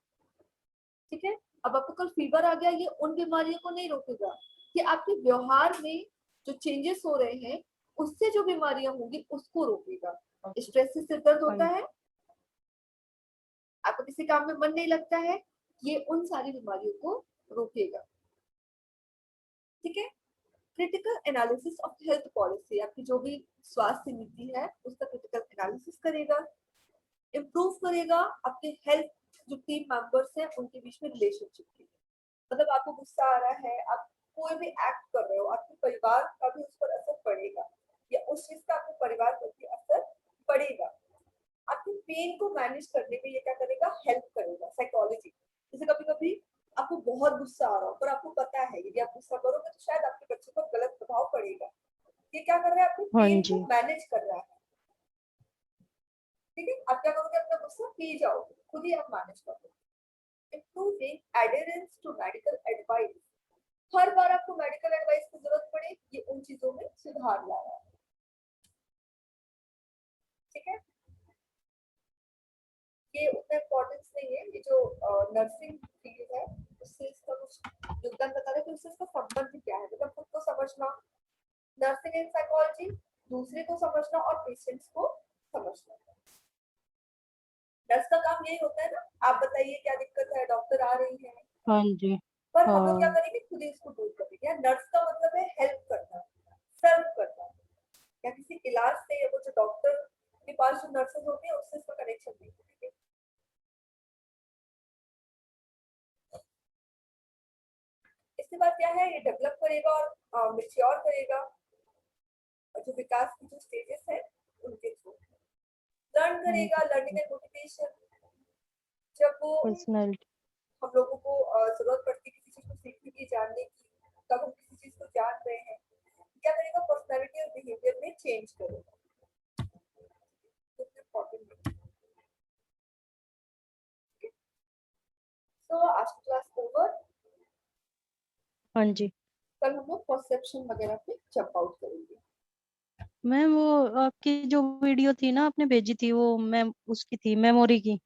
ठीक है। अब आपको कल फीवर आ गया, ये उन बीमारियों को नहीं रोकेगा, ये आपके व्यवहार में जो चेंजेस हो रहे हैं उससे जो बीमारियां होंगी उसको रोकेगा। स्ट्रेस से सिर दर्द होता है, आपको किसी काम में मन नहीं लगता है, ये उन सारी बीमारियों को रोकेगा। ठीक है। Critical analysis of health policy, आपकी जो भी स्वास्थ्य नीति है उसका क्रिटिकल एनालिसिस करेगा। इम्प्रूव करेगा आपके हेल्थ जो टीम मेंबर्स हैं उनके बीच में रिलेशनशिप की। मतलब आपको गुस्सा आ रहा है, आप कोई भी एक्ट कर रहे हो, आपके परिवार का भी उस पर असर पड़ेगा या उस चीज का आपके परिवार पर भी असर पड़ेगा। आपके पेन को मैनेज करने में ये क्या करेगा, हेल्प करेगा। साइकोलॉजी, जैसे कभी कभी आपको बहुत गुस्सा आ रहा हो पर आपको पता है यदि आप गुस्सा करोगे तो शायद आपके बच्चे पर गलत प्रभाव पड़ेगा, ये क्या कर रहा है, आपके हाँ पेन को जी। मैनेज कर रहा है। ठीक है, आप क्या करोगे, अपना गुस्सा पी जाओगे, खुद ही आप मैनेज करोगे। Improving adherence to medical advice, हर बार आपको मेडिकल एडवाइस की जरूरत पड़े, ये उन चीजों में सुधार ला रहा है। ठीक है, ये उतना इम्पोर्टेंस नहीं है, ये जो नर्सिंग फील्ड है उससे इसका कुछ योगदान बता रहा है कि उससे इसका संबंध क्या है। मतलब खुद को समझना, नर्सिंग एंड साइकोलॉजी, दूसरे को समझना और पेशेंट्स को समझना। नर्स का काम यही होता है ना, आप बताइए क्या दिक्कत है, डॉक्टर आ रही है, हाँ जी। पर हम लोग क्या हाँ। करेंगे, खुद ही इसको दूर करेंगे। या नर्स का मतलब है हेल्प करना, सर्व करना, या किसी इलाज से, या वो जो डॉक्टर के पास जो नर्सेज होती है उससे इसका कनेक्शन नहीं है। इसके बाद क्या है, ये डेवलप करेगा और मैच्योर करेगा, और जो विकास की जो स्टेजेस है उनके थ्रू लर्न करेगा, लर्निंग एंड मोटिवेशन। जब वो पर्सनैलिटी। हम लोगों को जरूरत पड़ती है किसी चीज को सीखने की, जानने की, तब हम किसी चीज को जान रहे हैं, क्या करेगा, पर्सनालिटी और बिहेवियर में चेंज करेगा। सो आज की क्लास ओवर। हाँ जी। कल हम लोग परसेप्शन वगैरह पे जंप आउट करेंगे। मैम वो आपकी जो वीडियो थी ना आपने भेजी थी, वो मैम उसकी थी मेमोरी की।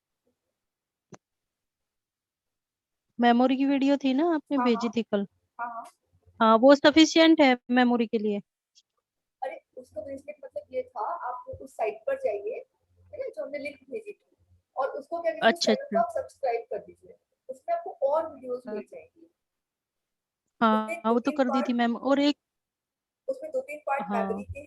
मेमोरी की वीडियो थी ना आपने हाँ भेजी हाँ थी कल। हाँ हाँ। हाँ, वो सफिशियंट है मेमोरी के लिए। अरे उसको भेजने का मतलब ये था, आप उस साइट पर जाइए, है ना, जो हमने लिंक भेजी थी, और उसको क्या कीजिए, उस अच्छा चैनल को अच्छा। आप सब्सक्राइब कर दीजिए, उसमें आपको और वीडियोस मिल जाएंगी। उसमें हाँ दो वो तो तीन कर दी थी पार्ट मैम, और एक। उसमें 2-3 पार्ट हाँ। मेमोरी के